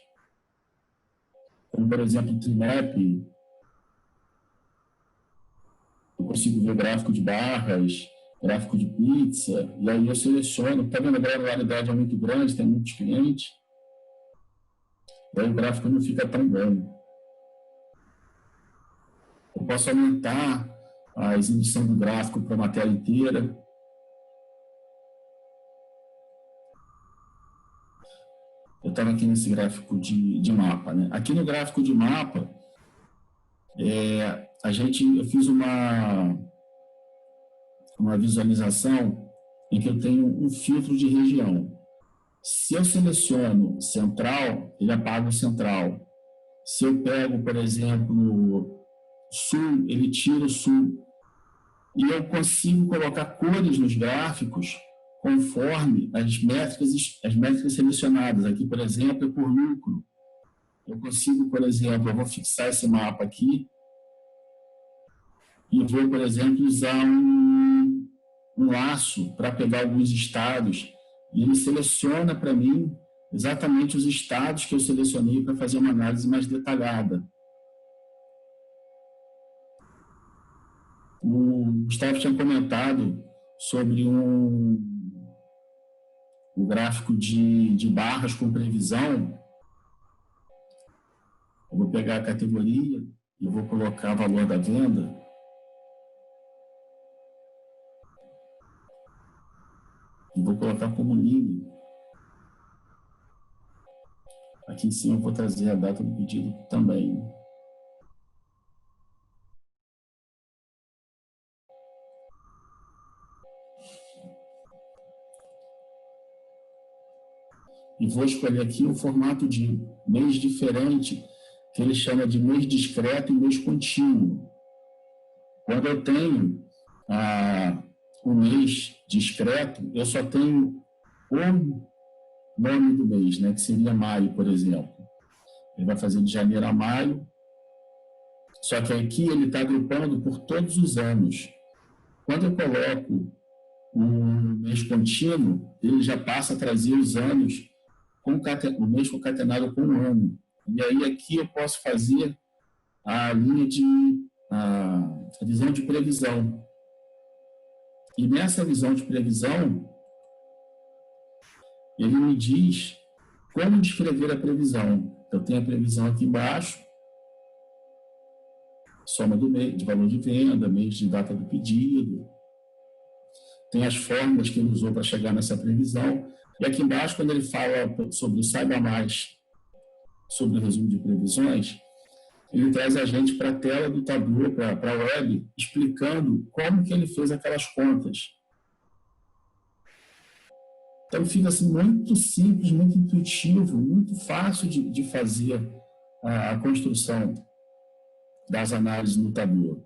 como, por exemplo, o Trimap. Eu consigo ver gráfico de barras, gráfico de pizza, e aí eu seleciono. Está vendo, a granularidade é muito grande, tem muitos clientes, daí o gráfico não fica tão bom. Eu posso aumentar a exibição do gráfico para uma tela inteira. Eu estava aqui nesse gráfico de mapa, né? Aqui no gráfico de mapa, Eu fiz uma visualização em que eu tenho um filtro de região. Se eu seleciono central, ele apaga o central. Se eu pego, por exemplo, sul, ele tira o sul. E eu consigo colocar cores nos gráficos conforme as métricas selecionadas. Aqui, por exemplo, é por lucro. Eu consigo, por exemplo, eu vou fixar esse mapa aqui e vou, por exemplo, usar um laço para pegar alguns estados e ele seleciona para mim exatamente os estados que eu selecionei para fazer uma análise mais detalhada. O Gustavo tinha comentado sobre um gráfico de barras com previsão. Eu vou pegar a categoria e vou colocar o valor da venda. E vou colocar como linha. Aqui em cima eu vou trazer a data do pedido também. E vou escolher aqui o formato de mês diferente, que ele chama de mês discreto e mês contínuo. Quando eu tenho o mês discreto, eu só tenho o nome do mês, né, que seria maio, por exemplo. Ele vai fazer de janeiro a maio, só que aqui ele está agrupando por todos os anos. Quando eu coloco o mês contínuo, ele já passa a trazer os anos, o mês concatenado com o ano. E aí aqui eu posso fazer a linha a visão de previsão. E nessa visão de previsão, ele me diz como descrever a previsão. Eu tenho a previsão aqui embaixo, soma do mês, de valor de venda, mês de data do pedido. Tem as fórmulas que ele usou para chegar nessa previsão. E aqui embaixo, quando ele fala sobre o Saiba Mais, sobre o resumo de previsões, ele traz a gente para a tela do Tableau, para a web, explicando como que ele fez aquelas contas. Então, fica assim, muito simples, muito intuitivo, muito fácil de fazer a construção das análises no Tableau.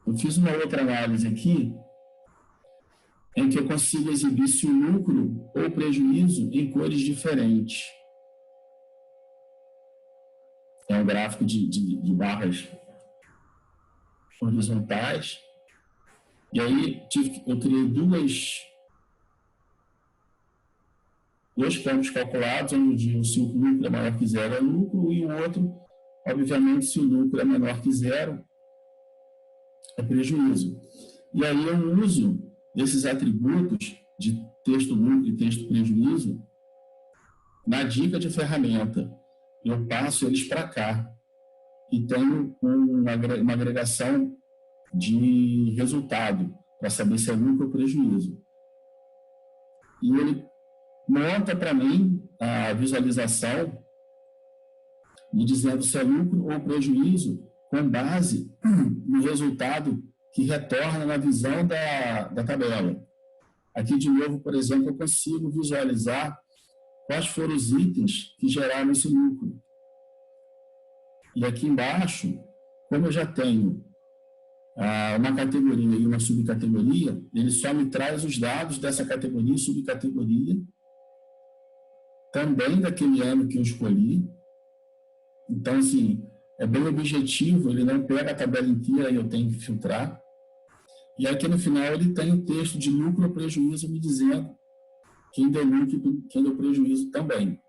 Eu fiz uma outra análise aqui, em que eu consigo exibir se o lucro ou prejuízo em cores diferentes. É um gráfico de barras horizontais. E aí eu criei dois campos calculados, onde se o lucro é maior que zero é lucro, e o outro, obviamente, se o lucro é menor que zero, é prejuízo. E aí eu uso desses atributos de texto lucro e texto prejuízo na dica de ferramenta. Eu passo eles para cá e tenho uma agregação de resultado para saber se é lucro ou prejuízo. E ele monta para mim a visualização me dizendo se é lucro ou prejuízo com base no resultado que retorna na visão da tabela. Aqui, de novo, por exemplo, eu consigo visualizar quais foram os itens que geraram esse lucro. E aqui embaixo, como eu já tenho uma categoria e uma subcategoria, ele só me traz os dados dessa categoria e subcategoria, também daquele ano que eu escolhi. Então, assim, é bem objetivo, ele não pega a tabela inteira e eu tenho que filtrar. E aqui no final ele tem o texto de lucro ou prejuízo me dizendo quem deu lucro e quem deu prejuízo também.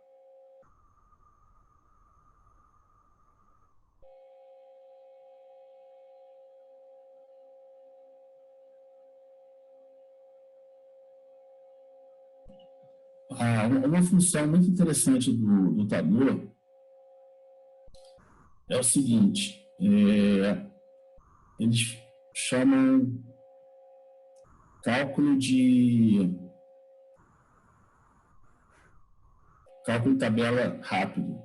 Uma função muito interessante do Tableau é o seguinte, eles chamam cálculo tabela rápido.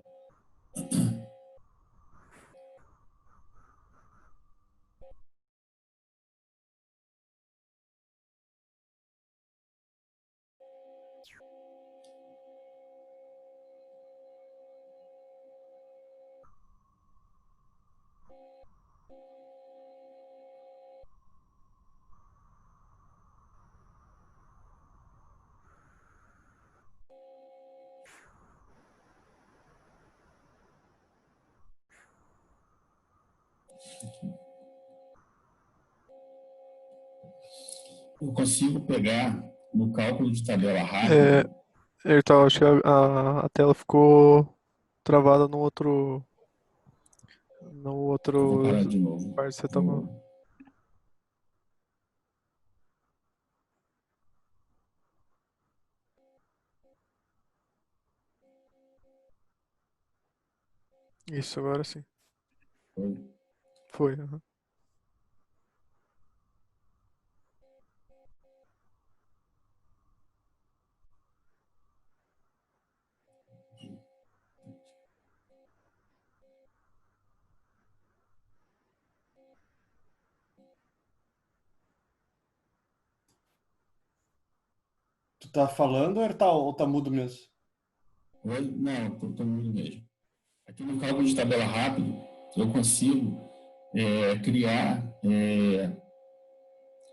Eu consigo pegar no cálculo de tabela rápida. Então, acho que a tela ficou travada no outro. No Eu vou outro. parar de novo. Parte que você tava. Isso, agora sim. Foi. Aham. Tu tá falando ou tá mudo mesmo? Oi? Não, estou mudo mesmo. Aqui no cálculo de tabela rápido, eu consigo criar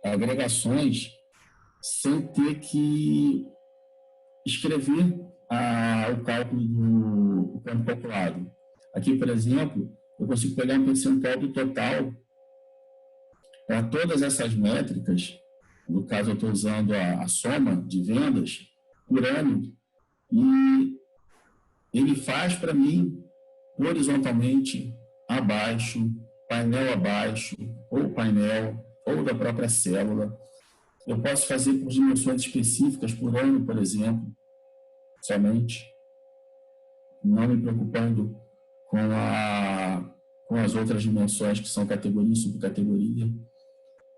agregações sem ter que escrever o cálculo do campo calculado. Aqui, por exemplo, eu consigo pegar um percentual do total para todas essas métricas. No caso, eu estou usando a soma de vendas por ano, e ele faz para mim horizontalmente, abaixo, painel abaixo, ou painel, ou da própria célula. Eu posso fazer por dimensões específicas por ano, por exemplo, somente, não me preocupando com, com as outras dimensões que são categoria e subcategoria.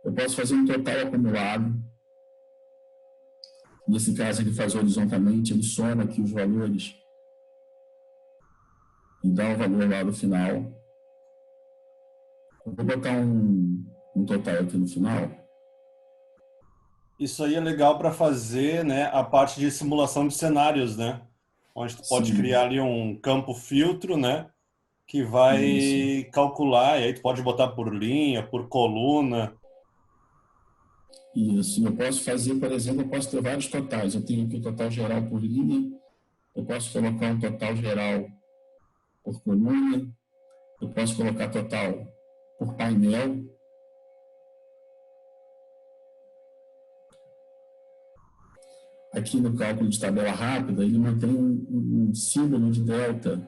Eu posso fazer um total acumulado. Nesse caso, ele faz horizontalmente, ele soma aqui os valores e dá o valor lá no final. Eu vou botar um total aqui no final. Isso aí é legal para fazer, né, a parte de simulação de cenários, né? Onde tu pode Sim, criar ali um campo filtro, né, que isso. vai calcular, e aí tu pode botar por linha, por coluna. Isso. Eu posso fazer, por exemplo, eu posso ter vários totais. Eu tenho aqui o total geral por linha, eu posso colocar um total geral por coluna, eu posso colocar total por painel. Aqui no cálculo de tabela rápida, ele mantém um símbolo de delta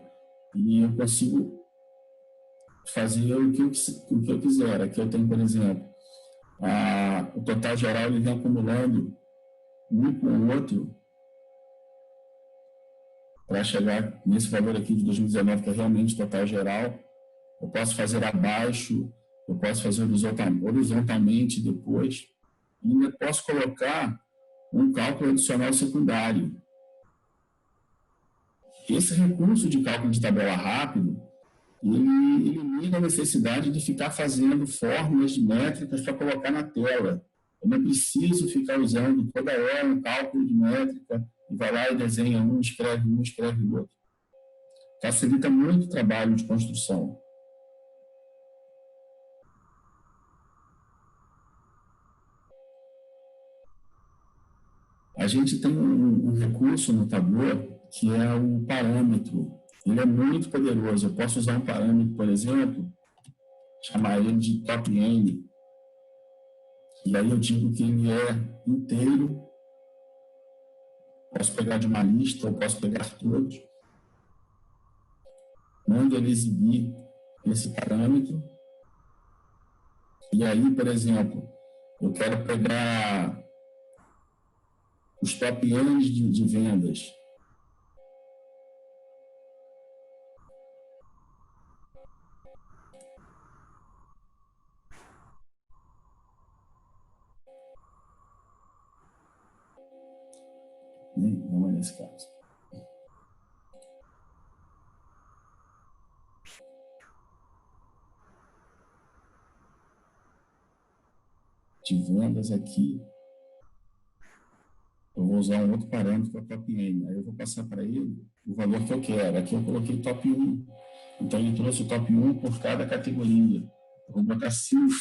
e eu consigo fazer o que eu quiser. Aqui eu tenho, por exemplo, o total geral ele vem acumulando um com o outro para chegar nesse valor aqui de 2019, que é realmente o total geral. Eu posso fazer abaixo, eu posso fazer horizontalmente depois, e ainda posso colocar um cálculo adicional secundário. Esse recurso de cálculo de tabela rápido, ele elimina a necessidade de ficar fazendo fórmulas de métricas para colocar na tela. Eu não preciso ficar usando toda hora um cálculo de métrica e vai lá e desenha um, escreve o outro. Facilita muito o trabalho de construção. A gente tem um recurso no Tableau que é o parâmetro. Ele é muito poderoso. Eu posso usar um parâmetro, por exemplo, chamar ele de top N. E aí eu digo que ele é inteiro. Posso pegar de uma lista, eu posso pegar todos. Mando ele exibir esse parâmetro. E aí, por exemplo, eu quero pegar os top N's de vendas. Não é nesse caso. de vendas aqui, eu vou usar um outro parâmetro que é o top N. Aí eu vou passar para ele o valor que eu quero. Aqui eu coloquei top 1. Então ele trouxe o top 1 por cada categoria. Eu vou botar 5.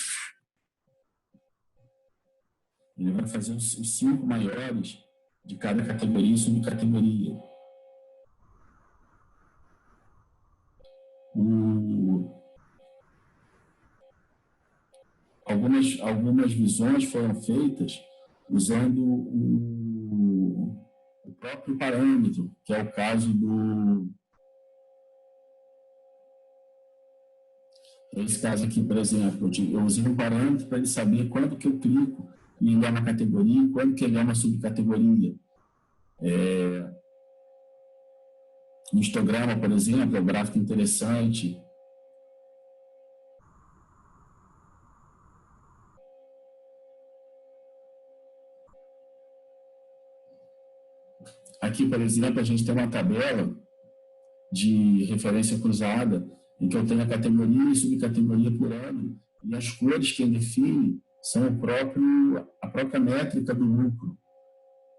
Ele vai fazer os 5 maiores de cada categoria e subcategoria. Algumas visões foram feitas usando o próprio parâmetro, que é o caso do... Esse caso aqui, por exemplo, eu usei um parâmetro para ele saber quando que eu clico em ligar uma categoria e quando que ele é uma subcategoria. Um histograma, por exemplo, é um gráfico interessante. Aqui, por exemplo, a gente tem uma tabela de referência cruzada, em que eu tenho a categoria e subcategoria por ano, e as cores que ele define são a própria métrica do lucro.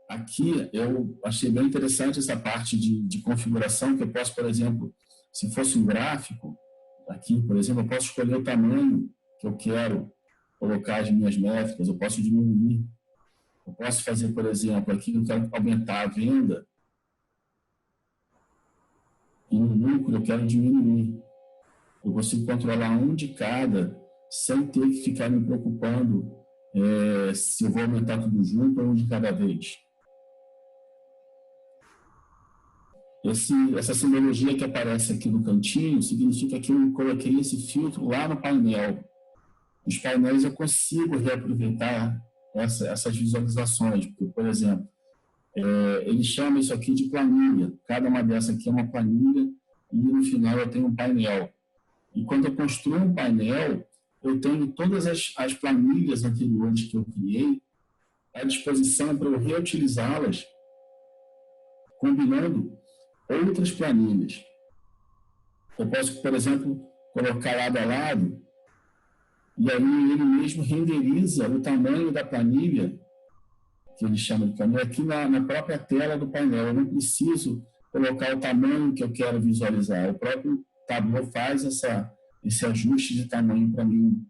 Aqui eu achei bem interessante essa parte de configuração, que eu posso, por exemplo, se fosse um gráfico, aqui, por exemplo, eu posso escolher o tamanho que eu quero colocar as minhas métricas, eu posso diminuir. Eu posso fazer, por exemplo, aqui eu quero aumentar a venda e no lucro eu quero diminuir. Eu consigo controlar um de cada sem ter que ficar me preocupando se eu vou aumentar tudo junto ou um de cada vez. Essa simbologia que aparece aqui no cantinho significa que eu coloquei esse filtro lá no painel. Os painéis eu consigo reaproveitar essas visualizações, porque, por exemplo, ele chama isso aqui de planilha. Cada uma dessas aqui é uma planilha e no final eu tenho um painel. E quando eu construo um painel, eu tenho todas as planilhas anteriores que eu criei à disposição para eu reutilizá-las, combinando outras planilhas. Eu posso, por exemplo, colocar lado a lado e aí ele mesmo renderiza o tamanho da planilha, que ele chama de planilha, aqui na própria tela do painel. Eu não preciso colocar o tamanho que eu quero visualizar. O próprio Tableau faz esse ajuste de tamanho para mim.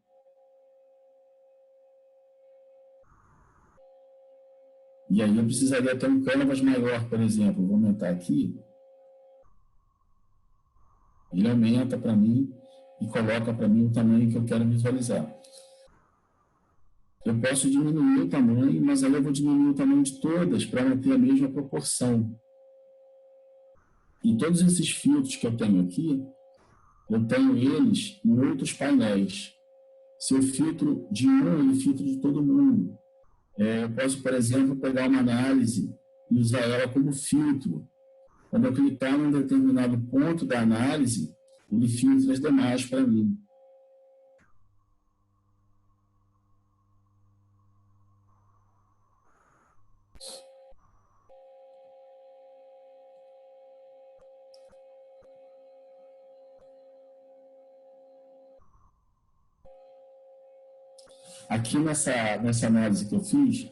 E aí eu precisaria ter um canvas maior, por exemplo. Vou aumentar aqui. Ele aumenta para mim e coloca para mim o tamanho que eu quero visualizar. Eu posso diminuir o tamanho, mas aí eu vou diminuir o tamanho de todas para manter a mesma proporção. E todos esses filtros que eu tenho aqui, eu tenho eles em outros painéis. Se eu filtro de um, ele filtra de todo mundo. Eu posso, por exemplo, pegar uma análise e usar ela como filtro. Quando eu clicar num determinado ponto da análise, ele filtra as demais para mim. Aqui nessa análise que eu fiz,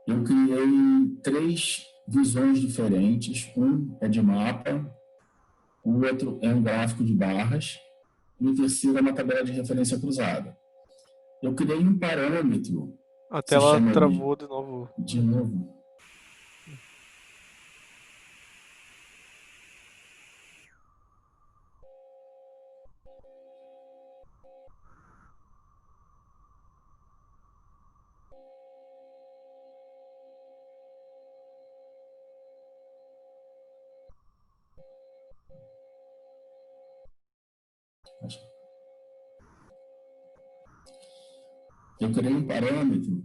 eu criei 3 visões diferentes. Um é de mapa, o outro é um gráfico de barras e o terceiro é uma tabela de referência cruzada. Eu criei um parâmetro. A tela travou de novo. De novo. Eu criei um parâmetro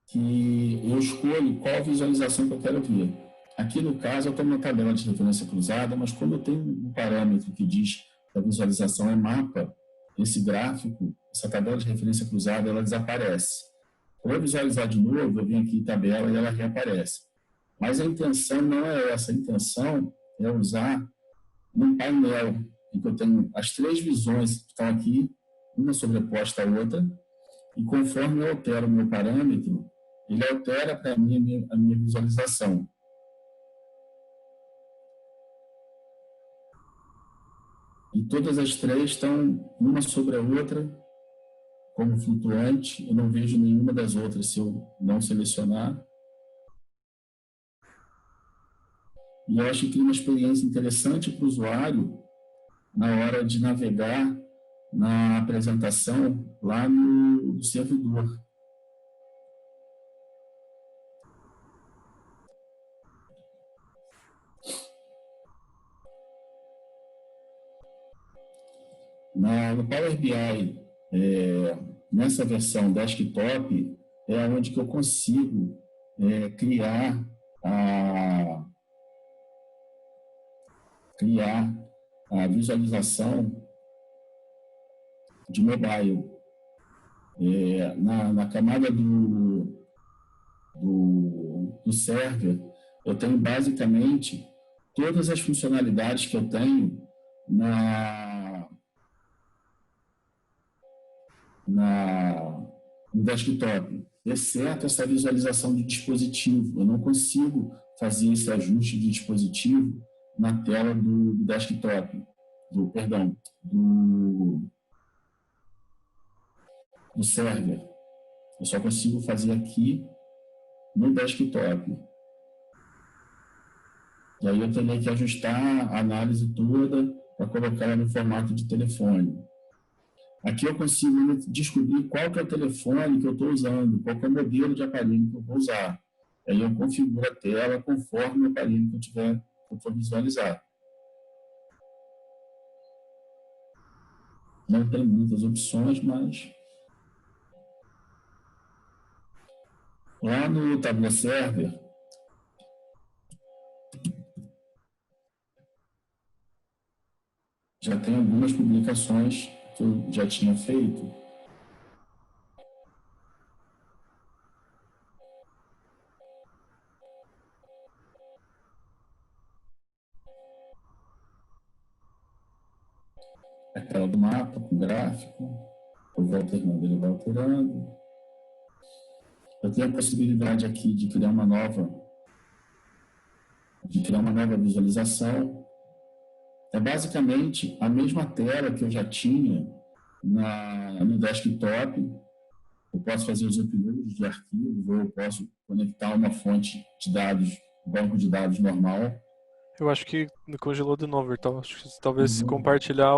que eu escolho qual visualização que eu quero ver. Aqui, no caso, eu estou numa tabela de referência cruzada, mas como eu tenho um parâmetro que diz que a visualização é mapa, esse gráfico, essa tabela de referência cruzada, ela desaparece. Para eu visualizar de novo, eu venho aqui em tabela e ela reaparece. Mas a intenção não é essa. A intenção é usar um painel em que eu tenho as 3 visões que estão aqui, uma sobreposta à outra, e conforme eu altero o meu parâmetro, ele altera para mim a minha visualização. E todas as três estão uma sobre a outra, como flutuante. Eu não vejo nenhuma das outras se eu não selecionar. E eu acho que cria uma experiência interessante para o usuário na hora de navegar na apresentação lá no servidor. No Power BI, nessa versão desktop, é onde que eu consigo criar a visualização de mobile. Na camada do server, eu tenho basicamente todas as funcionalidades que eu tenho no desktop, exceto essa visualização de dispositivo. Eu não consigo fazer esse ajuste de dispositivo na tela do desktop, do server. Eu só consigo fazer aqui no desktop. E aí eu teria que ajustar a análise toda para colocar ela no formato de telefone. Aqui eu consigo descobrir qual que é o telefone que eu estou usando, qual que é o modelo de aparelho que eu vou usar. Aí eu configuro a tela conforme o aparelho que eu for visualizar. Não tem muitas opções, mas lá no Tableau Server, já tem algumas publicações que eu já tinha feito. A tela do mapa com gráfico, eu vou alternando, ele vai alterando. Eu tenho a possibilidade aqui de criar uma nova visualização. É basicamente a mesma tela que eu já tinha no desktop. Eu posso fazer os uploads de arquivos, ou eu posso conectar uma fonte de dados, banco de dados normal. Eu acho que congelou de novo, então. Acho que talvez se compartilhar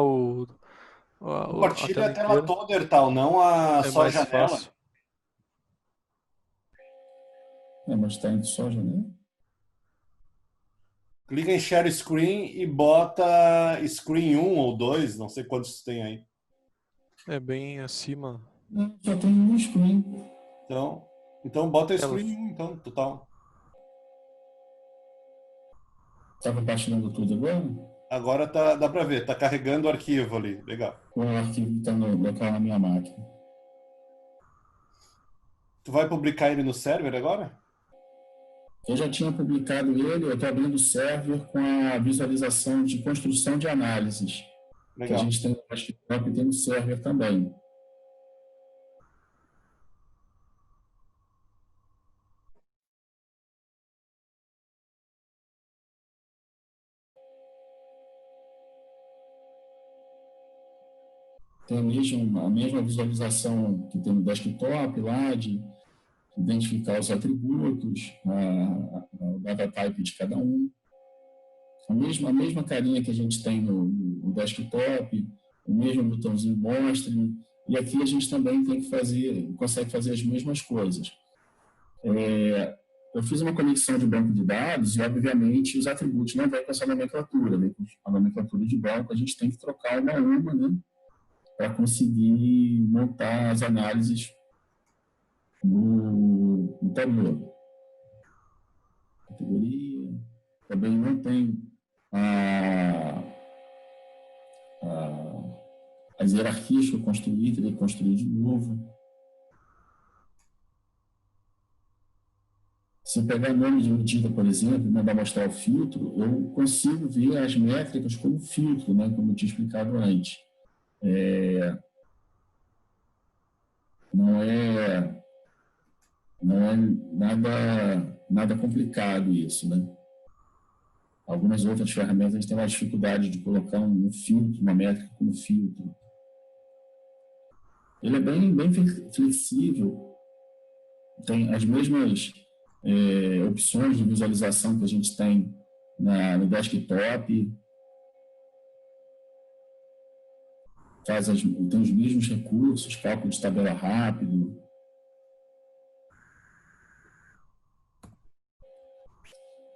Compartilha a tela inteira, toda, Ertal, não só a mais janela. fácil. Mas está em só a janela. Clica em Share Screen e bota Screen 1 ou 2, não sei quantos tem aí. É bem acima. Só tem um screen. Então bota Screen 1, então, total. Está compartilhando tudo agora? Agora dá para ver, tá carregando o arquivo ali, legal. O arquivo está no local na minha máquina. Tu vai publicar ele no server agora? Eu já tinha publicado ele, eu estou abrindo o server com a visualização de construção de análises. Legal. Que a gente tem no desktop e tem no server também. Tem a mesma visualização que tem no desktop lá, de identificar os atributos, o data type de cada um. A mesma carinha que a gente tem no desktop, o mesmo botãozinho mostre, e aqui a gente também consegue fazer as mesmas coisas. Eu fiz uma conexão de banco de dados e, obviamente, os atributos não vêm com essa nomenclatura. Né? A nomenclatura de banco a gente tem que trocar uma a uma, né? Para conseguir montar as análises no Tableau. Categoria. Também não tem as hierarquias que eu construí, teria que construir de novo. Se eu pegar nome de medida, por exemplo, e mandar mostrar o filtro, eu consigo ver as métricas como filtro, né? Como eu tinha explicado antes. Não é, não é nada complicado isso, né? Algumas outras ferramentas a gente tem uma dificuldade de colocar um filtro, uma métrica como filtro. Ele é bem flexível, tem as mesmas opções de visualização que a gente tem no desktop, tem os mesmos recursos, cálculo de tabela rápido.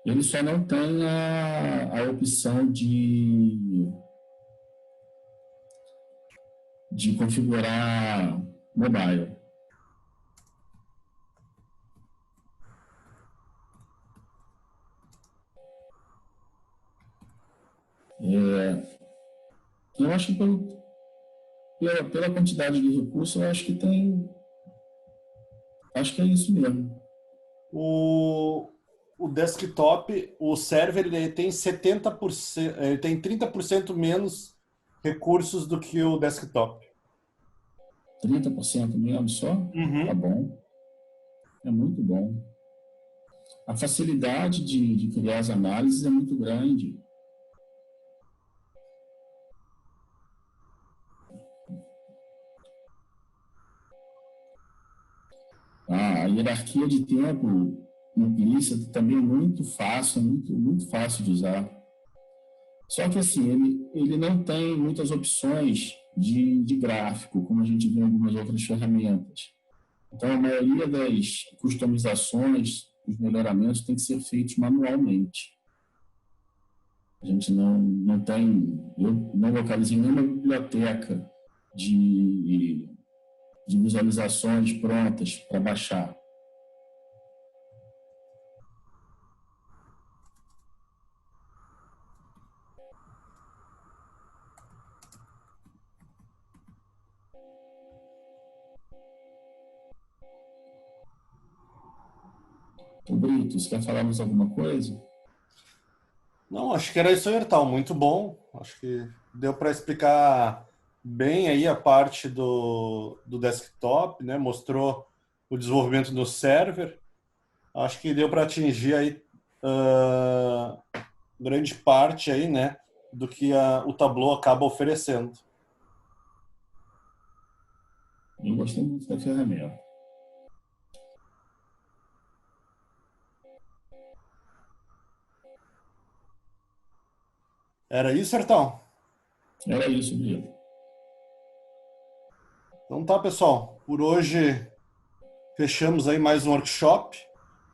Ele só não tem a opção de configurar mobile. Eu acho que pela quantidade de recursos, eu acho que acho que é isso mesmo. O desktop, o server, ele tem 70%, ele tem 30% menos recursos do que o desktop. 30% menos só? Uhum. Tá bom. É muito bom. A facilidade de criar as análises é muito grande. A hierarquia de tempo implícita também é muito fácil, muito fácil de usar. Só que assim, ele não tem muitas opções de gráfico, como a gente vê em algumas outras ferramentas. Então, a maioria das customizações, os melhoramentos, tem que ser feitos manualmente. A gente não tem... Eu não localizei nenhuma biblioteca de visualizações prontas para baixar. O Brito, você quer falar mais alguma coisa? Não, acho que era isso aí, Ertal. Muito bom. Acho que deu para explicar bem aí a parte do desktop, né? Mostrou o desenvolvimento do server. Acho que deu para atingir aí grande parte aí, né, do que o Tableau acaba oferecendo. Eu gostei muito da ferramenta. Era isso, Ertal? Era isso, Brito. Então tá, pessoal. Por hoje fechamos aí mais um workshop.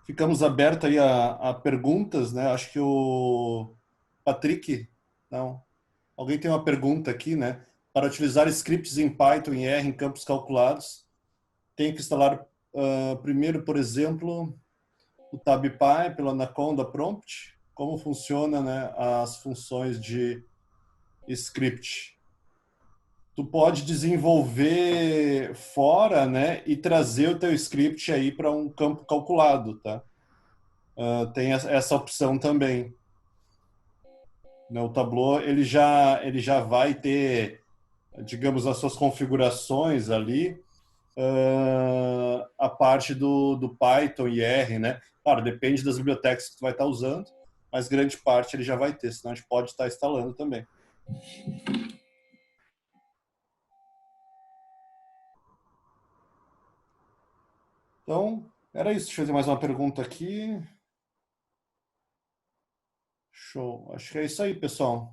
Ficamos abertos aí a perguntas, né? Acho que o Patrick, não, alguém tem uma pergunta aqui, né? Para utilizar scripts em Python e R em campos calculados, tem que instalar primeiro, por exemplo, o TabPy pelo Anaconda Prompt. Como funciona, né, as funções de script? Tu pode desenvolver fora, né, e trazer o teu script aí para um campo calculado, tá? Tem essa opção também. O Tableau ele já vai ter, digamos, as suas configurações ali, a parte do Python e R, né? Claro, depende das bibliotecas que tu vai estar usando, mas grande parte ele já vai ter, senão a gente pode estar instalando também. Então, era isso. Deixa eu fazer mais uma pergunta aqui. Show. Acho que é isso aí, pessoal.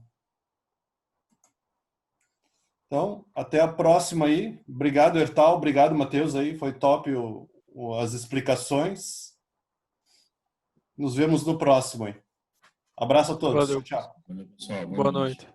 Então, até a próxima aí. Obrigado, Ertal. Obrigado, Matheus, aí. Foi top as explicações. Nos vemos no próximo aí. Abraço a todos. Valeu. Tchau. Valeu, pessoal. Boa noite.